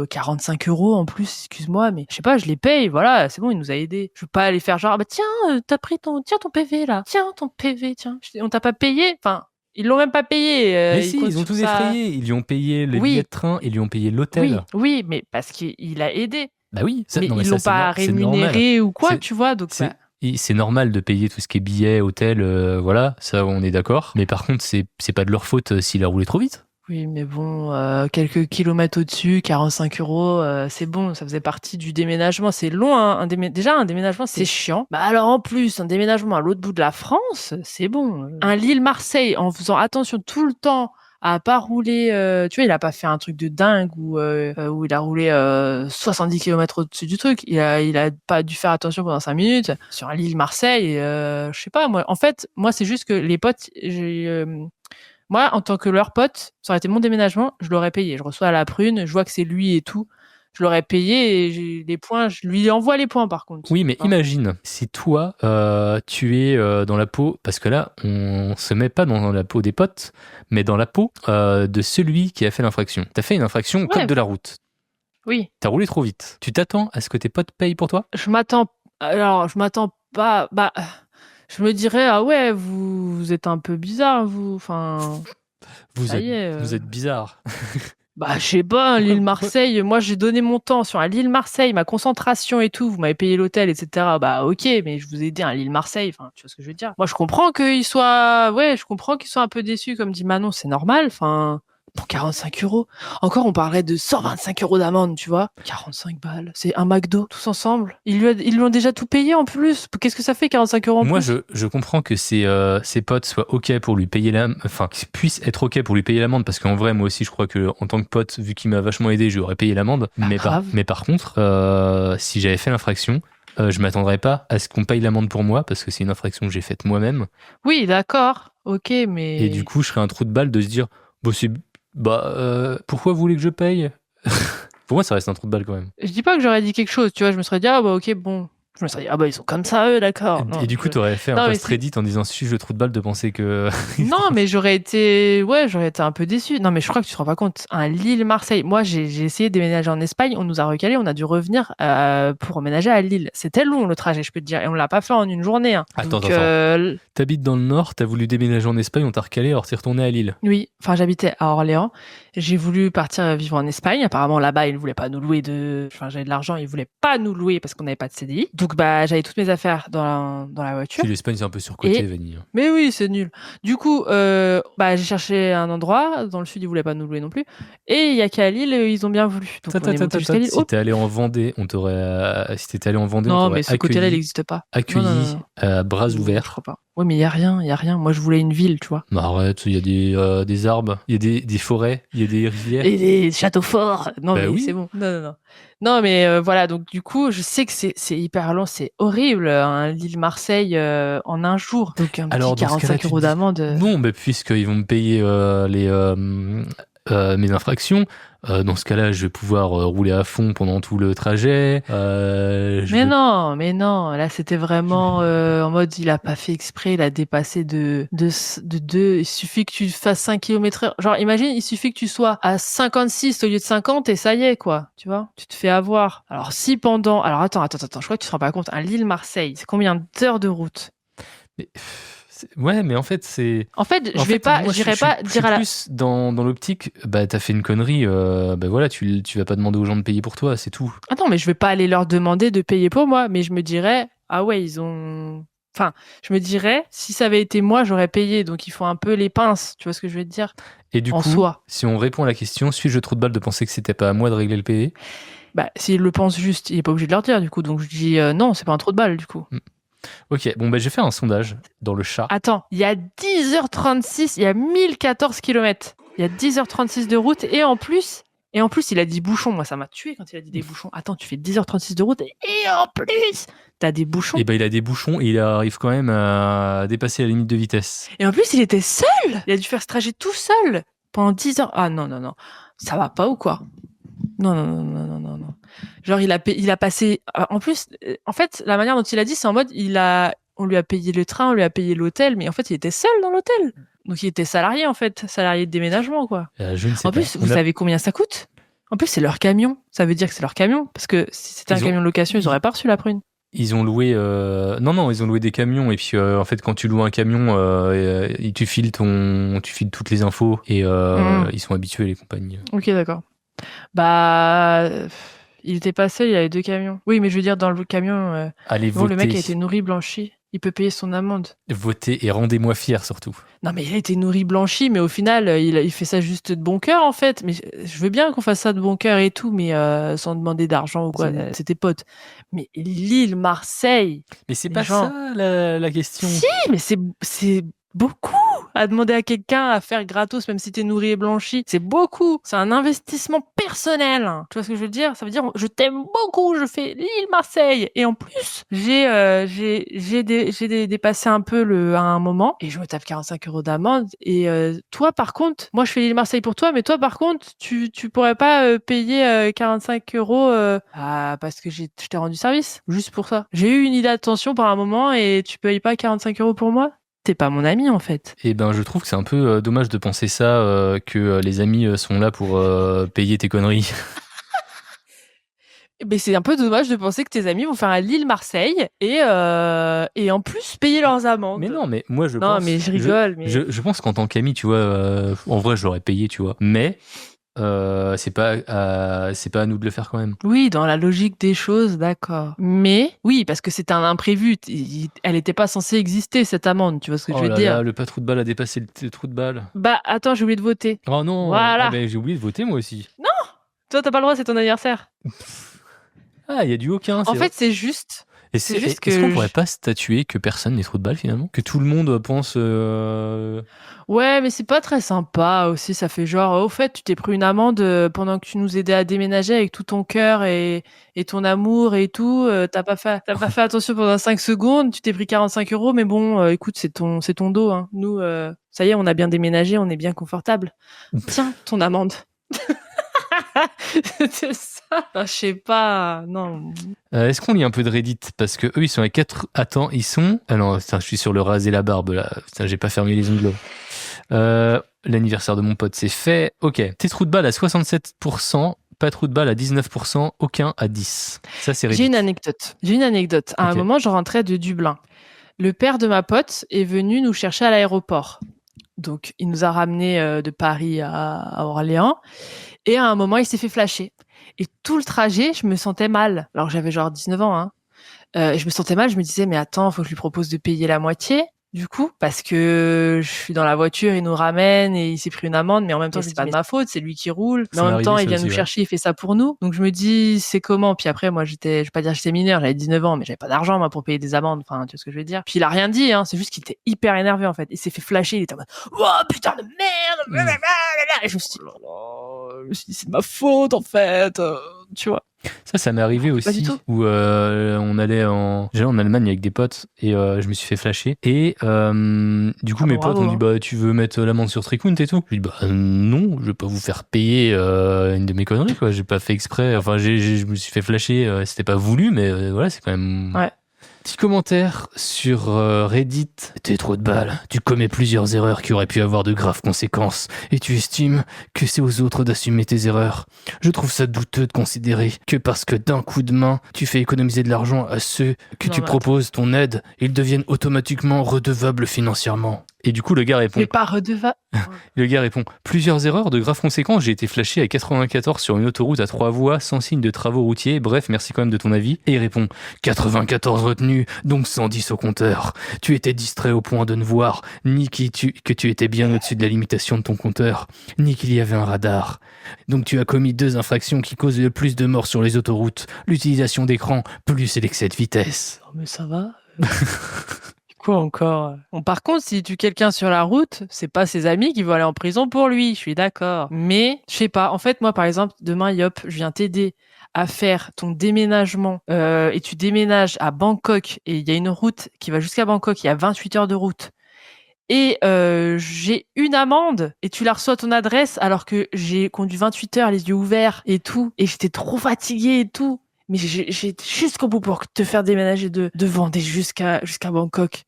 A: 45 € en plus, excuse-moi. Mais je sais pas, je les paye. Voilà, c'est bon, il nous a aidés. Je veux pas aller faire genre, tiens, t'as pris ton PV, là. Tiens, ton PV, tiens. On t'a pas payé ? Enfin... Ils l'ont même pas payé.
B: Mais si, ils ont tout défrayé. Ils lui ont payé le billet de train, ils lui ont payé l'hôtel.
A: Oui, mais parce qu'il a aidé.
B: Bah oui.
A: Mais ils l'ont pas rémunéré ou quoi, tu vois. Donc
B: c'est normal de payer tout ce qui est billets, hôtel, voilà, ça on est d'accord. Mais par contre, c'est pas de leur faute s'il a roulé trop vite.
A: Oui, mais bon, quelques kilomètres au-dessus, 45 €, c'est bon, ça faisait partie du déménagement. C'est long, hein, déjà, un déménagement, c'est chiant. Bah alors, en plus, un déménagement à l'autre bout de la France, c'est bon. Un Lille-Marseille, en faisant attention tout le temps à pas rouler, tu vois, il a pas fait un truc de dingue où il a roulé 70 km au-dessus du truc. Il a pas dû faire attention pendant 5 minutes. Sur un Lille-Marseille, je sais pas, moi. En fait, moi, c'est juste que les potes, moi, en tant que leur pote, ça aurait été mon déménagement, je l'aurais payé. Je reçois la prune, je vois que c'est lui et tout. Je l'aurais payé et j'ai les points, je lui envoie les points par contre.
B: Oui, mais imagine, si toi, tu es dans la peau, parce que là, on se met pas dans la peau des potes, mais dans la peau de celui qui a fait l'infraction. T'as fait une infraction au code de la route.
A: Oui.
B: T'as roulé trop vite. Tu t'attends à ce que tes potes payent pour toi ?
A: Je m'attends pas... Je me dirais, ah ouais, vous êtes un peu bizarre, vous. Enfin.
B: Vous êtes bizarre.
A: Bah, je sais pas, l'île Marseille, moi j'ai donné mon temps sur l'île Marseille, ma concentration et tout, vous m'avez payé l'hôtel, etc. Bah ok, mais je vous ai dit à l'île Marseille, enfin tu vois ce que je veux dire. Moi je comprends qu'ils soient un peu déçus, comme dit Manon, c'est normal, enfin pour 45 €. Encore on parlerait de 125 € d'amende, tu vois. 45 balles, c'est un McDo, tous ensemble. Ils lui ont déjà tout payé en plus. Qu'est-ce que ça fait 45 € en plus?
B: Moi je comprends que ses potes soient ok pour lui payer qu'ils puissent être ok pour lui payer l'amende, parce qu'en vrai moi aussi je crois que en tant que pote, vu qu'il m'a vachement aidé, je lui aurais payé l'amende. Mais par contre, si j'avais fait l'infraction, je m'attendrais pas à ce qu'on paye l'amende pour moi, parce que c'est une infraction que j'ai faite moi-même.
A: Oui, d'accord, ok, mais...
B: Et du coup, je serais un trou de balle de se dire, pourquoi vous voulez que je paye? Pour moi, ça reste un trou de balle quand même.
A: Je dis pas que j'aurais dit quelque chose, tu vois, je me serais dit, ah bah ok, bon... Je me serais dit, ah bah ils sont comme ça eux, d'accord.
B: Et du coup, t'aurais fait un post Reddit en disant, suis-je le trou de balle de penser que...
A: Non, mais j'aurais été un peu déçu. Non, mais je crois que tu te rends pas compte. Un Lille-Marseille. Moi, j'ai essayé de déménager en Espagne. On nous a recalé. On a dû revenir pour emménager à Lille. C'était long le trajet, je peux te dire. Et on l'a pas fait en une journée. Hein.
B: Attends. T'habites dans le Nord, t'as voulu déménager en Espagne, on t'a recalé, alors t'es retourné à Lille.
A: Oui, enfin j'habitais à Orléans. J'ai voulu partir vivre en Espagne. Apparemment là-bas, ils ne voulaient pas nous louer Enfin, j'avais de l'argent, ils voulaient pas nous louer parce qu'on n'avait pas de CDI. Donc bah j'avais toutes mes affaires dans la voiture.
B: Si l'Espagne c'est un peu surcoté, Vanille.
A: Mais oui, c'est nul. Du coup, j'ai cherché un endroit. Dans le sud, ils voulaient pas nous louer non plus. Et il y a qu'à Lille, ils ont bien voulu. Donc on est monté jusqu'à Lille.
B: Si t'es allé en Vendée, on t'aurait. Si t'étais allé en Vendée,
A: non,
B: on t'aurait
A: mais ce côté-là, il n'existe pas.
B: Accueilli à bras ouverts.
A: Je crois pas. Oui, mais il y a rien. Moi, je voulais une ville, tu vois.
B: Mais arrête, il y a des arbres, il y a des forêts, il y a des rivières.
A: Et des châteaux forts. Non, mais oui. C'est bon. Non. Non, mais voilà. Donc, du coup, je sais que c'est hyper long, c'est horrible, Lille-Marseille en un jour. Donc, un petit 45 € d'amende.
B: Non, mais puisqu'ils vont me payer mes infractions, dans ce cas-là, je vais pouvoir rouler à fond pendant tout le trajet.
A: Non, là c'était vraiment en mode il a pas fait exprès, il a dépassé de 2. Il suffit que tu fasses 5 km/h. Genre imagine, il suffit que tu sois à 56 au lieu de 50 et ça y est quoi, tu vois, tu te fais avoir. Alors si pendant... Alors attends, je crois que tu te rends pas compte, un Lille-Marseille, c'est combien d'heures de route?
B: Ouais, mais en fait, c'est.
A: En fait, j'irai pas dire à la.
B: Plus dans l'optique, t'as fait une connerie, voilà, tu vas pas demander aux gens de payer pour toi, c'est tout.
A: Ah non, mais je vais pas aller leur demander de payer pour moi, mais je me dirais, ah ouais, ils ont. Enfin, je me dirais, si ça avait été moi, j'aurais payé, donc ils font un peu les pinces, tu vois ce que je veux te dire?
B: Et du coup, si on répond à la question, suis-je trop de balle de penser que c'était pas à moi de régler le PV?
A: Bah, s'il le pense juste, il est pas obligé de leur dire, du coup, donc je dis non, c'est pas un trop de balle, du coup.
B: Ok, bon, je vais faire un sondage dans le chat.
A: Attends, il y a 10h36, il y a 1014 km. Il y a 10h36 de route, et en plus, il a dit bouchon. Moi, ça m'a tué quand il a dit des bouchons. Attends, tu fais 10h36 de route, et en plus, t'as des bouchons.
B: Et il a des bouchons, et il arrive quand même à dépasser la limite de vitesse.
A: Et en plus, il était seul. Il a dû faire ce trajet tout seul pendant 10 heures. Ah non. Ça va pas ou quoi? Non. Genre, il a passé... En plus, en fait, la manière dont il a dit, c'est en mode, on lui a payé le train, on lui a payé l'hôtel, mais en fait, il était seul dans l'hôtel. Donc, il était salarié, en fait. Salarié de déménagement, quoi.
B: Je ne sais
A: pas. En plus, vous savez combien ça coûte? En plus, c'est leur camion. Ça veut dire que c'est leur camion. Parce que si c'était un camion de location, ils auraient pas reçu la prune.
B: Ils ont loué... Non, ils ont loué des camions. Et puis, en fait, quand tu loues un camion, tu files toutes les infos. Et ils sont habitués, les compagnies.
A: Ok, d'accord. Il était pas seul, il avait 2 camions. Oui, mais je veux dire, dans le camion,
B: allez voter.
A: Le mec a été nourri, blanchi. Il peut payer son amende.
B: Votez et rendez-moi fier, surtout.
A: Non, mais il a été nourri, blanchi, mais au final, il fait ça juste de bon cœur, en fait. Mais je veux bien qu'on fasse ça de bon cœur et tout, mais sans demander d'argent ou quoi. C'était pote. Mais Lille, Marseille...
B: Mais c'est pas ça, la question.
A: Si, mais c'est beaucoup à demander à quelqu'un à faire gratos, même si t'es nourri et blanchi. C'est beaucoup. C'est un investissement personnel. Tu vois ce que je veux dire? Ça veut dire, je t'aime beaucoup, je fais Lille-Marseille. Et en plus, j'ai dépassé un peu à un moment, et je me tape 45 € d'amende. Et toi, par contre, moi, je fais Lille-Marseille pour toi, mais toi, par contre, tu pourrais pas payer 45 € parce que je t'ai rendu service. Juste pour ça. J'ai eu une idée d'attention par un moment, et tu payes pas 45 € pour moi? T'es pas mon ami en fait.
B: Et je trouve que c'est un peu dommage de penser ça, que les amis sont là pour payer tes conneries.
A: Mais c'est un peu dommage de penser que tes amis vont faire un Lille-Marseille et en plus payer leurs amendes.
B: Mais non, mais moi je pense...
A: Non, mais je rigole.
B: Je pense qu'en tant qu'ami, tu vois, en vrai je l'aurais payé, tu vois. Mais c'est pas à nous de le faire quand même.
A: Oui, dans la logique des choses, d'accord. Mais oui, parce que c'est un imprévu. Elle n'était pas censée exister, cette amende. Tu vois ce que je veux dire?
B: Le pas trou de balle a dépassé le trou de balle.
A: Bah attends, j'ai oublié de voter.
B: Oh non.
A: Voilà.
B: J'ai oublié de voter moi aussi.
A: Non, toi t'as pas le droit, c'est ton anniversaire.
B: Ah, il y a du aucun.
A: En fait, c'est juste.
B: Est-ce qu'on pourrait pas statuer que personne n'est trou de balle finalement? Que tout le monde pense.
A: Ouais, mais c'est pas très sympa aussi. Ça fait genre, au fait, tu t'es pris une amende pendant que tu nous aidais à déménager avec tout ton cœur et ton amour et tout. T'as pas fait attention pendant 5 secondes. Tu t'es pris 45 €, mais bon, écoute, c'est ton dos. Hein. Nous, ça y est, on a bien déménagé, on est bien confortable. Tiens, ton amende. C'est ça. Je sais pas, non.
B: Est-ce qu'on lit un peu de Reddit? Parce que eux, ils sont à 4. Attends, ils sont. Ah non, je suis sur le raser la barbe là. Putain, j'ai pas fermé les ongles. L'anniversaire de mon pote, c'est fait. Ok. Tes trous de balle à 67%, pas trous de balle à 19%, aucun à 10%. Ça, c'est Reddit.
A: J'ai une anecdote. À un moment, je rentrais de Dublin. Le père de ma pote est venu nous chercher à l'aéroport. Donc, il nous a ramenés de Paris à Orléans. Et à un moment, il s'est fait flasher. Et tout le trajet, je me sentais mal. Alors, j'avais genre 19 ans. Hein. Je me sentais mal. Je me disais, mais attends, faut que je lui propose de payer la moitié. Du coup, parce que je suis dans la voiture, il nous ramène et il s'est pris une amende, mais en même temps, c'est pas de ma faute, c'est lui qui roule. Mais en même temps, il vient nous chercher, il fait ça pour nous. Donc je me dis, c'est comment? Puis après, moi, je vais pas dire que j'étais mineur, j'avais 19 ans, mais j'avais pas d'argent, moi, pour payer des amendes. Enfin, tu vois ce que je veux dire? Puis il a rien dit, hein. C'est juste qu'il était hyper énervé, en fait. Il s'est fait flasher, il était en mode, oh, putain de merde! Et je me suis dit, c'est de ma faute, en fait. Tu vois.
B: Ça m'est arrivé aussi où on allait en Allemagne avec des potes et je me suis fait flasher et du coup mes potes ont dit bah tu veux mettre l'amende sur Tricount et tout. Je dis bah non, je vais pas vous faire payer une de mes conneries quoi, j'ai pas fait exprès, enfin je me suis fait flasher, c'était pas voulu mais voilà, c'est quand même. Ouais. Petit commentaire sur Reddit. T'es trop de balles. Tu commets plusieurs erreurs qui auraient pu avoir de graves conséquences et tu estimes que c'est aux autres d'assumer tes erreurs. Je trouve ça douteux de considérer que parce que d'un coup de main, tu fais économiser de l'argent à ceux que tu proposes ton aide, ils deviennent automatiquement redevables financièrement. Et du coup, le gars répond...
A: Mais pas redevable.
B: Le gars répond, plusieurs erreurs de graves conséquences. J'ai été flashé à 94 sur une autoroute à 3 voies, sans signe de travaux routiers. Bref, merci quand même de ton avis. Et il répond, 94 retenues, donc 110 au compteur. Tu étais distrait au point de ne voir ni que tu étais bien au-dessus de la limitation de ton compteur, ni qu'il y avait un radar. Donc tu as commis 2 infractions qui causent le plus de morts sur les autoroutes. L'utilisation d'écran, plus l'excès de vitesse.
A: Oh, mais ça va Quoi encore? Bon, par contre, s'il tue quelqu'un sur la route, c'est pas ses amis qui vont aller en prison pour lui, je suis d'accord. Mais, je sais pas, en fait, moi, par exemple, demain, Yop, je viens t'aider à faire ton déménagement et tu déménages à Bangkok et il y a une route qui va jusqu'à Bangkok, il y a 28 heures de route. Et j'ai une amende et tu la reçois à ton adresse alors que j'ai conduit 28 heures les yeux ouverts et tout. Et j'étais trop fatiguée et tout. Mais j'ai jusqu'au bout pour te faire déménager de Vendée jusqu'à Bangkok.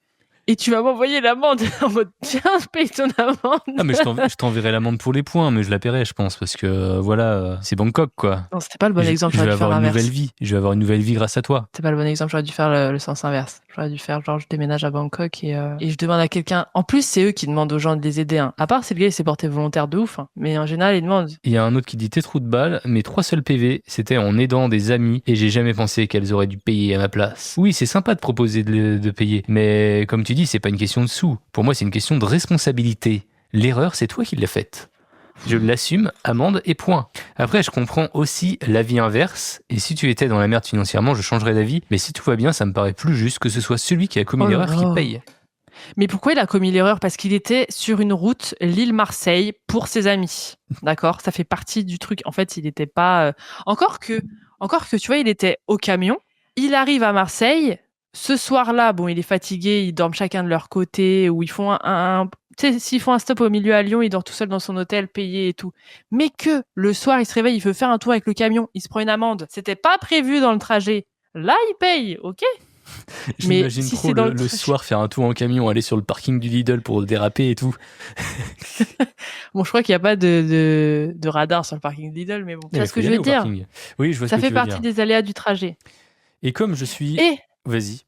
A: Et tu vas m'envoyer l'amende en mode tiens, paye ton amende.
B: Ah mais je t'enverrai l'amende pour les points, mais je la paierai je pense parce que voilà, c'est Bangkok quoi.
A: Non, c'était pas le bon exemple.
B: Je vais avoir une nouvelle vie. Je vais avoir une nouvelle vie grâce à toi.
A: C'est pas le bon exemple. J'aurais dû faire le sens inverse. J'aurais dû faire genre je déménage à Bangkok et je demande à quelqu'un. En plus c'est eux qui demandent aux gens de les aider. Hein. À part c'est le gars il s'est porté volontaire de ouf. Hein. Mais en général ils demandent.
B: Il y a un autre qui dit t'es trou de balle, mais 3 seuls PV, c'était en aidant des amis et j'ai jamais pensé qu'elles auraient dû payer à ma place. Oui c'est sympa de proposer de payer, mais comme tu dis c'est pas une question de sous. Pour moi, c'est une question de responsabilité. L'erreur, c'est toi qui l'as faite. Je l'assume, amende et point. Après, je comprends aussi l'avis inverse. Et si tu étais dans la merde financièrement, je changerais d'avis. Mais si tout va bien, ça me paraît plus juste que ce soit celui qui a commis l'erreur qui paye.
A: Mais pourquoi il a commis l'erreur? Parce qu'il était sur une route Lille-Marseille pour ses amis. D'accord? Ça fait partie du truc. En fait, il n'était pas... Encore que, tu vois, il était au camion. Il arrive à Marseille... Ce soir-là, bon, il est fatigué, ils dorment chacun de leur côté, ou ils font tu sais, s'ils font un stop au milieu à Lyon, il dort tout seul dans son hôtel, payé et tout. Mais que le soir, il se réveille, il veut faire un tour avec le camion, il se prend une amende. C'était pas prévu dans le trajet. Là, il paye, ok?
B: J'imagine si trop le soir faire un tour en camion, aller sur le parking du Lidl pour déraper et tout.
A: Bon, je crois qu'il n'y a pas de radar sur le parking du Lidl, mais bon. C'est ce que je veux dire.
B: Oui, je vois
A: ça fait partie des aléas du trajet.
B: Et comme je suis... Vas-y.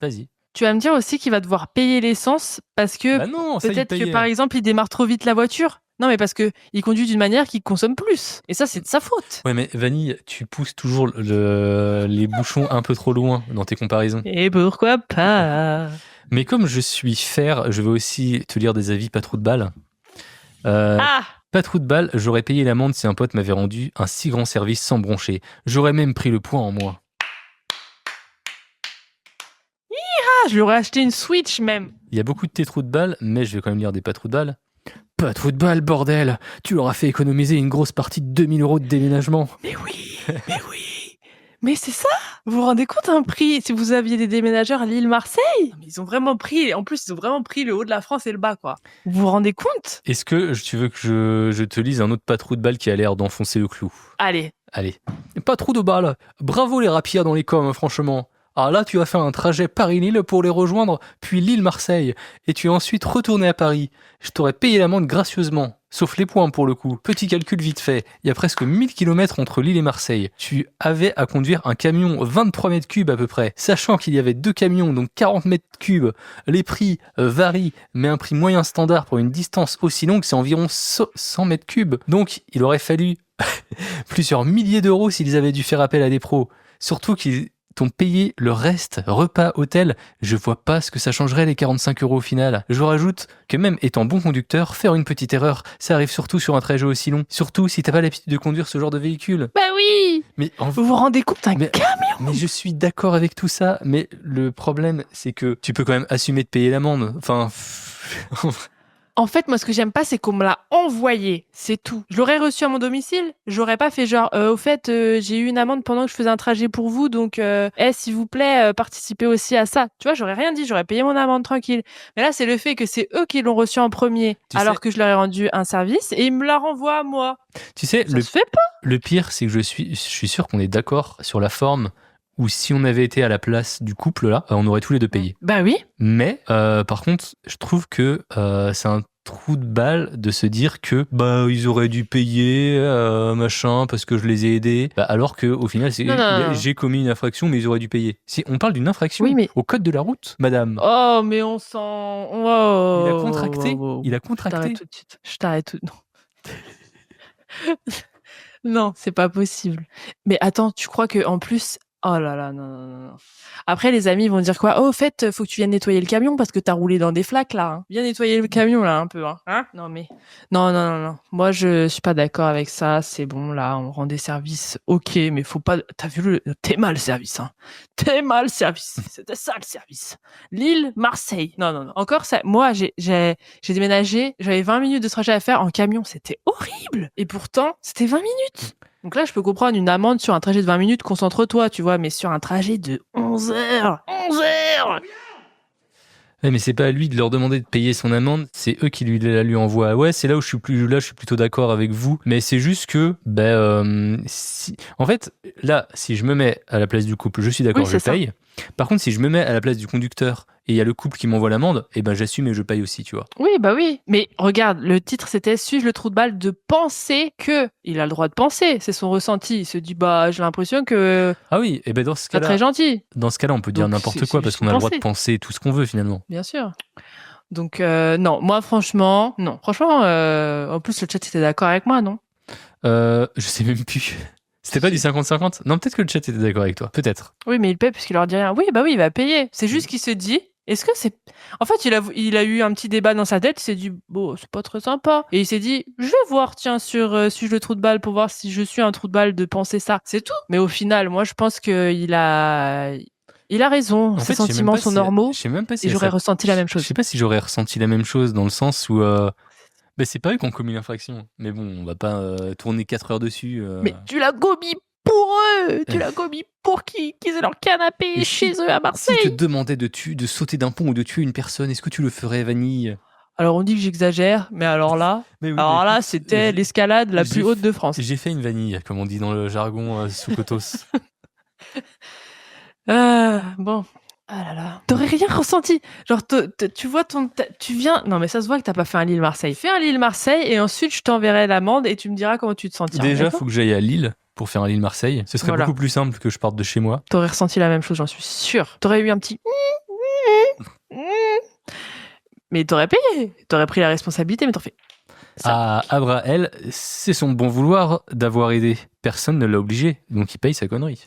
A: Tu vas me dire aussi qu'il va devoir payer l'essence parce que
B: bah non,
A: peut-être que par exemple il démarre trop vite la voiture. Non, mais parce qu'il conduit d'une manière qui consomme plus. Et ça, c'est de sa faute.
B: Ouais, mais Vanille, tu pousses toujours les bouchons un peu trop loin dans tes comparaisons.
A: Et pourquoi pas?
B: Mais comme je suis fair, je vais aussi te lire des avis pas trop de balles. Pas trop de balles, j'aurais payé l'amende si un pote m'avait rendu un si grand service sans broncher. J'aurais même pris le poids en moi.
A: Je lui aurais acheté une Switch même.
B: Il y a beaucoup de tes trous de balles, mais je vais quand même lire des pas trop de balles. Pas trop de balles, bordel! Tu leur as fait économiser une grosse partie de 2000 € de déménagement.
A: Mais oui. Mais c'est ça! Vous vous rendez compte un prix? Si vous aviez des déménageurs à Lille-Marseille, ils ont vraiment pris le haut de la France et le bas, quoi. Vous vous rendez compte?
B: Est-ce que tu veux que je te lise un autre pas trop de balles qui a l'air d'enfoncer le clou?
A: Allez.
B: Pas trop de balles. Bravo les rapières dans les coms, franchement. Ah là, tu as fait un trajet Paris-Lille pour les rejoindre, puis Lille-Marseille, et tu es ensuite retourné à Paris. Je t'aurais payé l'amende gracieusement, sauf les points pour le coup. Petit calcul vite fait, il y a presque 1000 km entre Lille et Marseille. Tu avais à conduire un camion 23 mètres cubes à peu près, sachant qu'il y avait 2 camions, donc 40 mètres cubes. Les prix varient, mais un prix moyen standard pour une distance aussi longue, c'est environ 100 mètres cubes. Donc, il aurait fallu plusieurs milliers d'euros s'ils avaient dû faire appel à des pros. Surtout qu'ils t'ont payé le reste, repas, hôtel. Je vois pas ce que ça changerait les 45 € au final. Je rajoute que même étant bon conducteur, faire une petite erreur, ça arrive surtout sur un trajet aussi long. Surtout si t'as pas l'habitude de conduire ce genre de véhicule.
A: Bah oui!
B: Mais
A: vous vous rendez compte d'un camion?
B: Mais je suis d'accord avec tout ça, mais le problème, c'est que tu peux quand même assumer de payer l'amende. Enfin...
A: En fait, moi, ce que j'aime pas, c'est qu'on me l'a envoyé. C'est tout. Je l'aurais reçu à mon domicile. J'aurais pas fait genre, au fait, j'ai eu une amende pendant que je faisais un trajet pour vous, donc, s'il vous plaît, participez aussi à ça. Tu vois, j'aurais rien dit. J'aurais payé mon amende tranquille. Mais là, c'est le fait que c'est eux qui l'ont reçu en premier, alors que je leur ai rendu un service et ils me la renvoient à moi.
B: Tu sais,
A: ça se fait pas.
B: Le pire, c'est que je suis sûr qu'on est d'accord sur la forme. Ou si on avait été à la place du couple là, on aurait tous les deux payé.
A: Bah oui.
B: Mais par contre, je trouve que c'est un trou de balle de se dire que bah ils auraient dû payer machin parce que je les ai aidés, alors que au final j'ai commis une infraction mais ils auraient dû payer. Si on parle d'une infraction au code de la route, madame.
A: Oh mais on s'en. Oh,
B: il a contracté. Il a contracté.
A: Je t'arrête tout. Non. Non, c'est pas possible. Mais attends, tu crois que en plus. Oh là là, non. Après, les amis vont dire quoi? Oh, au fait, faut que tu viennes nettoyer le camion parce que t'as roulé dans des flaques, là. Hein. Viens nettoyer le camion, là, un peu. Hein non, mais... Non. Moi, je suis pas d'accord avec ça. C'est bon, là, on rend des services. Ok, mais faut pas... T'as vu T'es mal, service, hein. T'es mal, service. C'était ça, le service. Lille, Marseille. Non. Encore, ça... Moi, j'ai déménagé. J'avais 20 minutes de trajet à faire en camion. C'était horrible. Et pourtant, c'était 20 minutes. Donc là, je peux comprendre une amende sur un trajet de 20 minutes, concentre-toi, tu vois, mais sur un trajet de 11 heures. 11 heures!
B: Ouais, mais c'est pas à lui de leur demander de payer son amende, c'est eux qui la lui envoient. Ouais, c'est là où je suis plutôt d'accord avec vous, mais c'est juste que, en fait, là, si je me mets à la place du couple, je suis d'accord, je paye. Par contre, si je me mets à la place du conducteur et il y a le couple qui m'envoie l'amende, j'assume et je paye aussi, tu vois.
A: Oui, bah oui. Mais regarde, le titre c'était Suis-je le trou de balle de penser que il a le droit de penser, c'est son ressenti. Il se dit j'ai l'impression que
B: ah oui, et dans ce cas-là,
A: très gentil.
B: Dans ce cas-là, on peut dire n'importe quoi parce qu'on a le droit de penser tout ce qu'on veut finalement.
A: Bien sûr. Donc non, moi franchement, non. Franchement, en plus le chat était d'accord avec moi, non?
B: Je sais même plus. C'était pas du 50-50? Non, peut-être que le chat était d'accord avec toi. Peut-être.
A: Oui, mais il paie puisqu'il leur dit rien. Oui, il va payer. C'est juste qu'il se dit, est-ce que c'est... En fait, il a eu un petit débat dans sa tête, il s'est dit, c'est pas très sympa. Et il s'est dit, je vais voir, tiens, sur suis-je le trou de balle pour voir si je suis un trou de balle de penser ça. C'est tout. Mais au final, moi, je pense qu'il a raison. Ses sentiments sont normaux.
B: Je sais même pas si
A: et j'aurais ressenti la même chose.
B: Je sais pas si j'aurais ressenti la même chose dans le sens où... c'est pas eux qui ont commis l'infraction. Mais bon, on va pas tourner 4 heures dessus.
A: Mais tu l'as commis pour eux. Tu l'as commis pour qu'ils aient leur canapé chez eux à Marseille.
B: Si te demandait de sauter d'un pont ou de tuer une personne, est-ce que tu le ferais, Vanille?
A: Alors on dit que j'exagère, mais alors là, c'était l'escalade la plus haute de France.
B: J'ai fait une vanille, comme on dit dans le jargon sous Cotos.
A: Bon. Ah là là. T'aurais rien ressenti. Genre, tu vois tu viens. Non, mais ça se voit que t'as pas fait un Lille-Marseille. Fais un Lille-Marseille et ensuite je t'enverrai l'amende et tu me diras comment tu te sentiras.
B: Déjà, faut que j'aille à Lille pour faire un Lille-Marseille. Ce serait beaucoup plus simple que je parte de chez moi.
A: T'aurais ressenti la même chose, j'en suis sûr. T'aurais eu un petit. Mais t'aurais payé. T'aurais pris la responsabilité, mais t'en fais.
B: Abra, elle, c'est son bon vouloir d'avoir aidé. Personne ne l'a obligé, donc il paye sa connerie.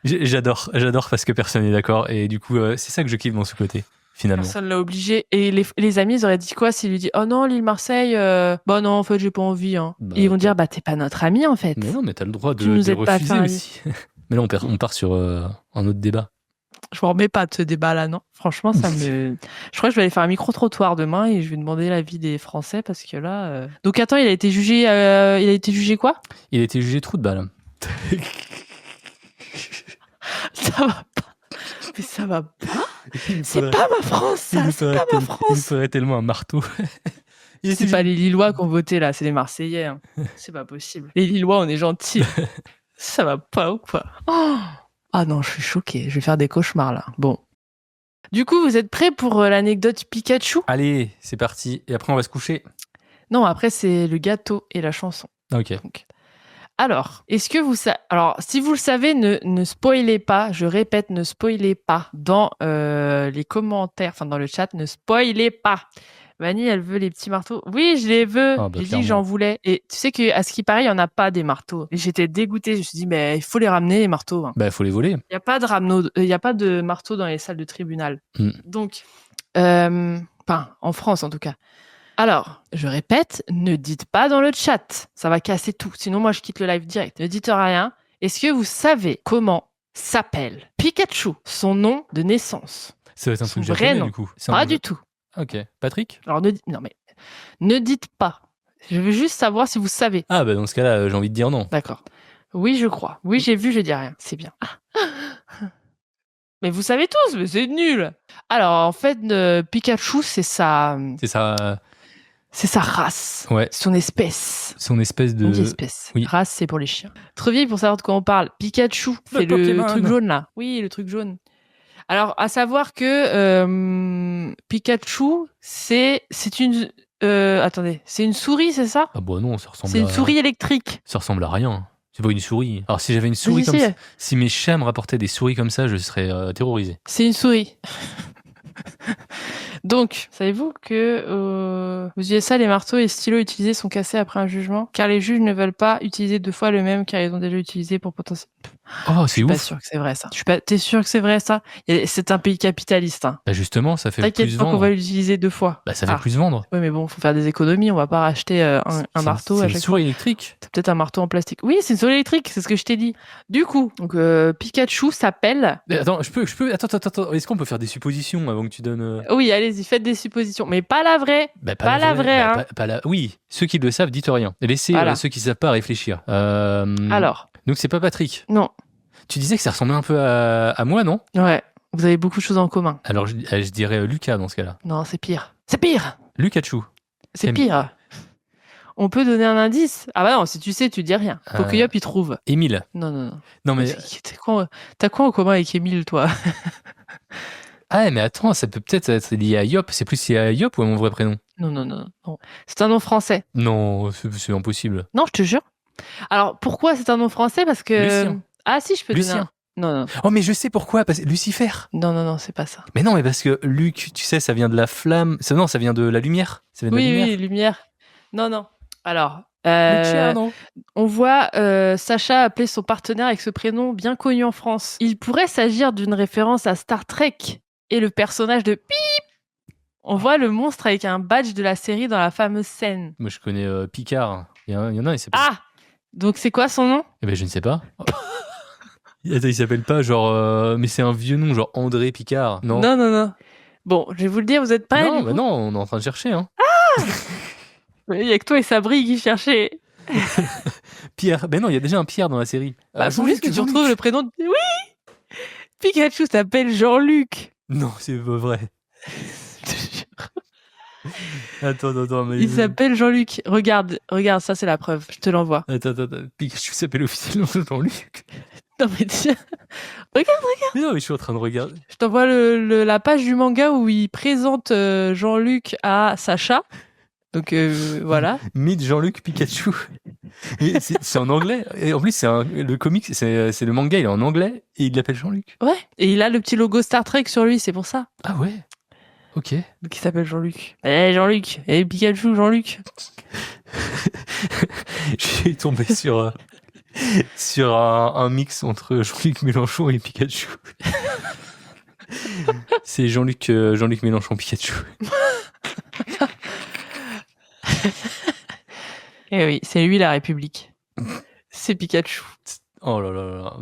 B: J'adore parce que personne n'est d'accord. Et du coup, c'est ça que je kiffe dans ce côté, finalement.
A: Personne l'a obligé. Et les amis, ils auraient dit quoi s'il lui dit « Oh non, l'île Marseille, bah non, en fait, j'ai pas envie. Hein. » Et ils vont dire « Bah, t'es pas notre ami, en fait. »
B: Mais non, mais t'as le droit de refuser aussi. Mais là, on part sur un autre débat.
A: Je m'en remets pas de ce débat-là, non. Franchement, ça me... Je crois que je vais aller faire un micro-trottoir demain et je vais demander l'avis des Français parce que là... Donc attends, il a été jugé quoi ?
B: Il a été jugé trou de balle.
A: Ça va pas. Mais ça va pas. C'est pas ma France, ça. C'est pas ma France.
B: Il nous faudrait tellement un marteau.
A: C'est pas les Lillois qui ont voté là, c'est les Marseillais. Hein. C'est pas possible. Les Lillois, on est gentils. Ça va pas ou quoi ? Ah non, je suis choquée. Je vais faire des cauchemars là. Bon. Du coup, vous êtes prêts pour l'anecdote Pikachu ?
B: Allez, c'est parti. Et après, on va se coucher.
A: Non, après, c'est le gâteau et la chanson.
B: Ok.
A: Donc, alors, est-ce que vous savez... Alors, si vous le savez, ne spoilez pas. Je répète, ne spoilez pas. Dans les commentaires, enfin dans le chat, ne spoilez pas. Vanille, elle veut les petits marteaux. Oui, je les veux. J'ai dit que j'en voulais. Et tu sais qu'à ce qui paraît, il n'y en a pas des marteaux. Et j'étais dégoûtée. Je me suis dit, mais il faut les ramener, les marteaux. Hein.
B: Bah, il faut les voler.
A: Il n'y a pas de marteaux dans les salles de tribunal. Donc, en France en tout cas. Alors, je répète, ne dites pas dans le chat. Ça va casser tout. Sinon, moi, je quitte le live direct. Ne dites rien. Est-ce que vous savez comment s'appelle Pikachu, son nom de naissance ?
B: Ça va être un truc japonais, du coup.
A: Pas du tout.
B: Ok. Patrick ?
A: Alors, ne dites pas. Je veux juste savoir si vous savez.
B: Ah, bah dans ce cas-là, j'ai envie de dire non.
A: D'accord. Oui, je crois. Oui, j'ai vu, je dis rien. C'est bien. Mais vous savez tous, mais c'est nul. Alors, en fait, Pikachu, c'est sa... C'est sa race.
B: Ouais.
A: Son espèce.
B: Son espèce de...
A: On dit espèce.
B: Oui.
A: Race, c'est pour les chiens. Trop vieille pour savoir de quoi on parle. Pikachu, c'est le truc jaune, là. Oui, le truc jaune. Alors, à savoir que Pikachu, c'est une... attendez, c'est une souris, c'est ça ?
B: Ah bah non, ça ressemble
A: C'est une souris électrique.
B: Ça ressemble à rien. C'est pas une souris. Alors, si j'avais une souris comme ça, si mes chats me rapportaient des souris comme ça, je serais terrorisé.
A: C'est une souris. Donc, savez-vous que aux USA, les marteaux et stylos utilisés sont cassés après un jugement, car les juges ne veulent pas utiliser 2 fois le même, car ils ont déjà utilisé pour potentiel.
B: Oh, c'est ouf.
A: Je suis pas sûr que c'est vrai, ça. T'es sûr que c'est vrai, ça ? C'est un pays capitaliste. Hein.
B: Bah justement, ça fait plus vendre.
A: T'inquiète pas qu'on va l'utiliser 2 fois.
B: Bah ça fait plus vendre.
A: Oui, mais bon, faut faire des économies. On va pas racheter un marteau à chaque fois.
B: C'est une souris électrique.
A: C'est peut-être un marteau en plastique. Oui, c'est une souris électrique, c'est ce que je t'ai dit. Du coup, donc, Pikachu s'appelle...
B: Attends, je peux... Attends. Est-ce qu'on peut faire des suppositions avant que tu donnes...
A: Oui, allez-y, faites des suppositions. Mais pas la vraie.
B: Bah,
A: pas la vraie, hein.
B: Oui, ceux qui le savent, dites rien. Laissez ceux qui savent pas réfléchir.
A: Alors.
B: Donc c'est pas Patrick.
A: Non.
B: Tu disais que ça ressemblait un peu à moi, non ?
A: Ouais. Vous avez beaucoup de choses en commun.
B: Alors je dirais Lucas dans ce cas-là.
A: Non, c'est pire. C'est pire.
B: Lukachu.
A: C'est pire. On peut donner un indice ? Ah bah non, si tu sais, tu dis rien. Faut que Yop, il trouve.
B: Émile.
A: Non.
B: Non mais...
A: T'as quoi en commun avec Émile, toi ?
B: Ah mais attends, ça peut peut-être être lié à Yop. C'est plus lié à Yop ou à mon vrai prénom ?
A: Non. C'est un nom français.
B: Non, c'est impossible.
A: Non, je te jure. Alors, pourquoi c'est un nom français ? Parce que...
B: Lucien.
A: Ah si, je peux
B: Lucien.
A: donner Non.
B: Oh mais je sais pourquoi, parce que Lucifer.
A: Non, c'est pas ça.
B: Mais non, mais parce que Luc, tu sais, ça vient de la flamme. Ça vient de la lumière. Ça vient de la lumière.
A: Oui, lumière. Non. Alors,
B: Luciano.
A: On voit Sacha appeler son partenaire avec ce prénom bien connu en France. Il pourrait s'agir d'une référence à Star Trek et le personnage de Pip. On voit le monstre avec un badge de la série dans la fameuse scène.
B: Moi, je connais Picard. Il y en a, il s'appelle...
A: Ah ! Donc, c'est quoi son nom ?
B: Eh ben, je ne sais pas. Attends, il s'appelle pas genre... mais c'est un vieux nom, genre André Picard.
A: Non. Bon, je vais vous le dire, vous êtes prêts ?
B: Non, on est en train de chercher. Hein.
A: Ah ! Il y a que toi et Sabri qui cherchaient.
B: Pierre. Ben non, il y a déjà un Pierre dans la série.
A: Faut juste que tu retrouves le prénom de... Oui ! Pikachu s'appelle Jean-Luc.
B: Non, c'est pas vrai. Attends, mais...
A: Il s'appelle Jean-Luc. Regarde, ça c'est la preuve. Je te l'envoie.
B: Attends. Pikachu s'appelle officiellement Jean-Luc.
A: Non mais tiens. Regarde.
B: Mais non, mais je suis en train de regarder.
A: Je t'envoie la page du manga où il présente Jean-Luc à Sacha. Donc voilà.
B: Meet Jean-Luc Pikachu. C'est en anglais. Et en plus, le comic, c'est le manga, il est en anglais et il l'appelle Jean-Luc.
A: Ouais. Et il a le petit logo Star Trek sur lui, c'est pour ça.
B: Ah ouais. Ok.
A: Qui s'appelle Jean-Luc. Jean-Luc. Pikachu, Jean-Luc.
B: J'ai tombé sur un mix entre Jean-Luc Mélenchon et Pikachu. C'est Jean-Luc Mélenchon Pikachu.
A: Eh oui, c'est lui la République. C'est Pikachu.
B: Oh là là là.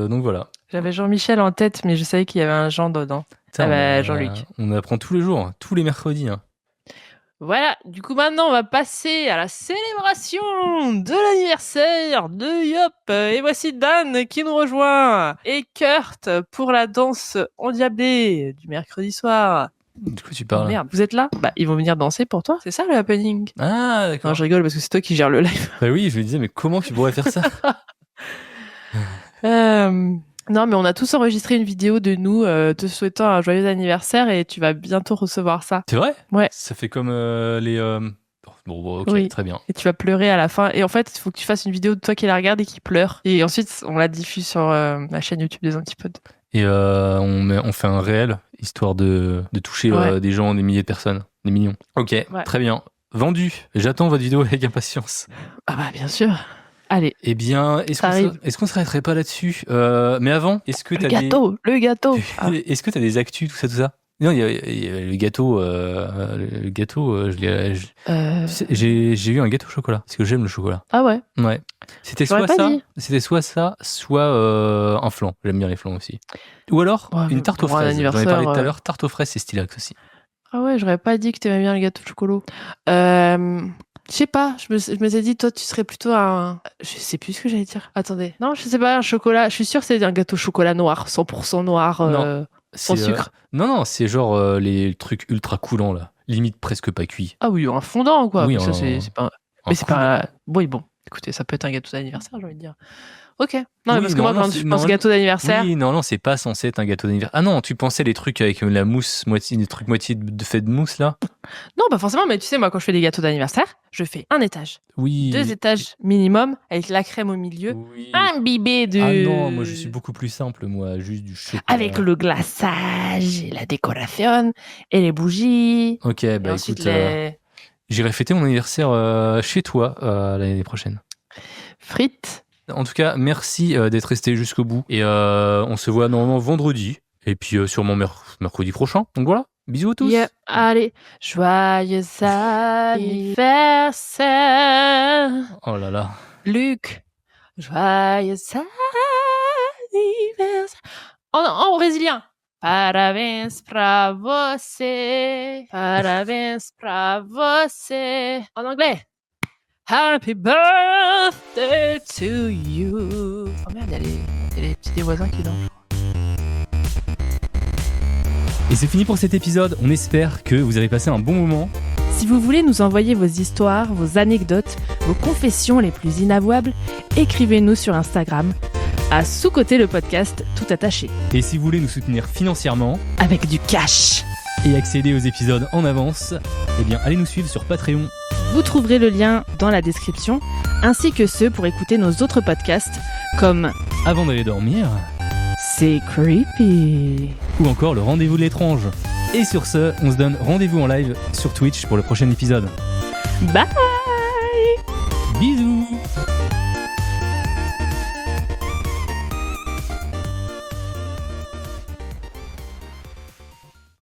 B: Donc voilà.
A: J'avais Jean-Michel en tête, mais je savais qu'il y avait un Jean dedans. Jean-Luc.
B: On apprend tous les jours, tous les mercredis. Hein.
A: Voilà, du coup maintenant on va passer à la célébration de l'anniversaire de Yop. Et voici Dan qui nous rejoint. Et Kurt pour la danse endiablée du mercredi soir.
B: Du coup tu parles.
A: Oh merde, vous êtes là ? Ils vont venir danser pour toi. C'est ça le happening ?
B: Ah d'accord.
A: Non, je rigole parce que c'est toi qui gères le live.
B: Bah oui, je me disais mais comment tu pourrais faire ça ?
A: Non, mais on a tous enregistré une vidéo de nous te souhaitant un joyeux anniversaire et tu vas bientôt recevoir ça.
B: C'est vrai ?
A: Ouais.
B: Ça fait comme les... Bon, ok,
A: oui.
B: Très bien.
A: Et tu vas pleurer à la fin. Et en fait, il faut que tu fasses une vidéo de toi qui la regarde et qui pleure. Et ensuite, on la diffuse sur la chaîne YouTube des Antipodes.
B: Et on fait un réel, histoire de toucher des gens, des milliers de personnes, des millions. Ok, Très bien. Vendu. J'attends votre vidéo avec impatience.
A: Ah bah, bien sûr. Allez.
B: Eh bien, est-ce qu'on s'arrêterait pas là-dessus mais avant, est-ce que
A: le gâteau.
B: Est-ce que t'as des actus, tout ça Non, il y a le gâteau. J'ai eu un gâteau au chocolat, parce que j'aime le chocolat.
A: Ah ouais.
B: Ouais. C'était soit ça, soit un flan. J'aime bien les flans aussi. Ou alors une tarte aux fraises. J'en ai parlé tout à l'heure. Tarte aux fraises, c'est stylax aussi.
A: Ah ouais, j'aurais pas dit que t'aimais bien le gâteau de chocolat. Je sais pas, je me suis dit, toi, tu serais plutôt un... Je sais plus ce que j'allais dire. Attendez. Non, je sais pas, un chocolat. Je suis sûre que c'est un gâteau chocolat noir, 100% noir, sans sucre.
B: Non, c'est genre les trucs ultra coulants, là. Limite presque pas cuit.
A: Ah oui, un fondant, quoi.
B: Oui,
A: ça, c'est pas... Mais c'est pas... Oui, bon. Écoutez, ça peut être un gâteau d'anniversaire, j'ai envie de dire. Ok. Non, parce que moi, quand je pense gâteau d'anniversaire...
B: Oui, non, c'est pas censé être un gâteau d'anniversaire. Ah non, tu pensais les trucs avec la mousse, les trucs moitié fait de mousse, là ?
A: Non, pas forcément, mais tu sais, moi, quand je fais des gâteaux d'anniversaire, je fais un étage.
B: Oui.
A: 2 étages minimum, avec la crème au milieu.
B: Oui.
A: Imbibé de...
B: Ah non, moi, je suis beaucoup plus simple, moi. Juste du chocolat.
A: Avec le glaçage, et la décoration, et les bougies.
B: Ok, bah écoute, j'irai fêter mon anniversaire chez toi l'année prochaine.
A: Frites.
B: En tout cas, merci d'être resté jusqu'au bout. Et on se voit normalement vendredi. Et puis sûrement mercredi prochain. Donc voilà, bisous à tous.
A: Yeah. Allez, joyeux anniversaire.
B: Oh là là.
A: Luc, joyeux anniversaire. En brésilien. Parabéns pra você. Parabéns pra você. En anglais. Happy birthday to you. Oh merde, il y a les petits voisins qui dansent.
B: Et c'est fini pour cet épisode. On espère que vous avez passé un bon moment.
A: Si vous voulez nous envoyer vos histoires, vos anecdotes, vos confessions les plus inavouables, écrivez-nous sur Instagram à Sous-Côté le podcast tout attaché.
B: Et si vous voulez nous soutenir financièrement,
A: avec du cash,
B: et accéder aux épisodes en avance, eh bien allez nous suivre sur Patreon.
A: Vous trouverez le lien dans la description, ainsi que ceux pour écouter nos autres podcasts comme
B: Avant d'aller dormir,
A: C'est creepy,
B: ou encore Le Rendez-vous de l'étrange. Et sur ce, on se donne rendez-vous en live sur Twitch pour le prochain épisode.
A: Bye.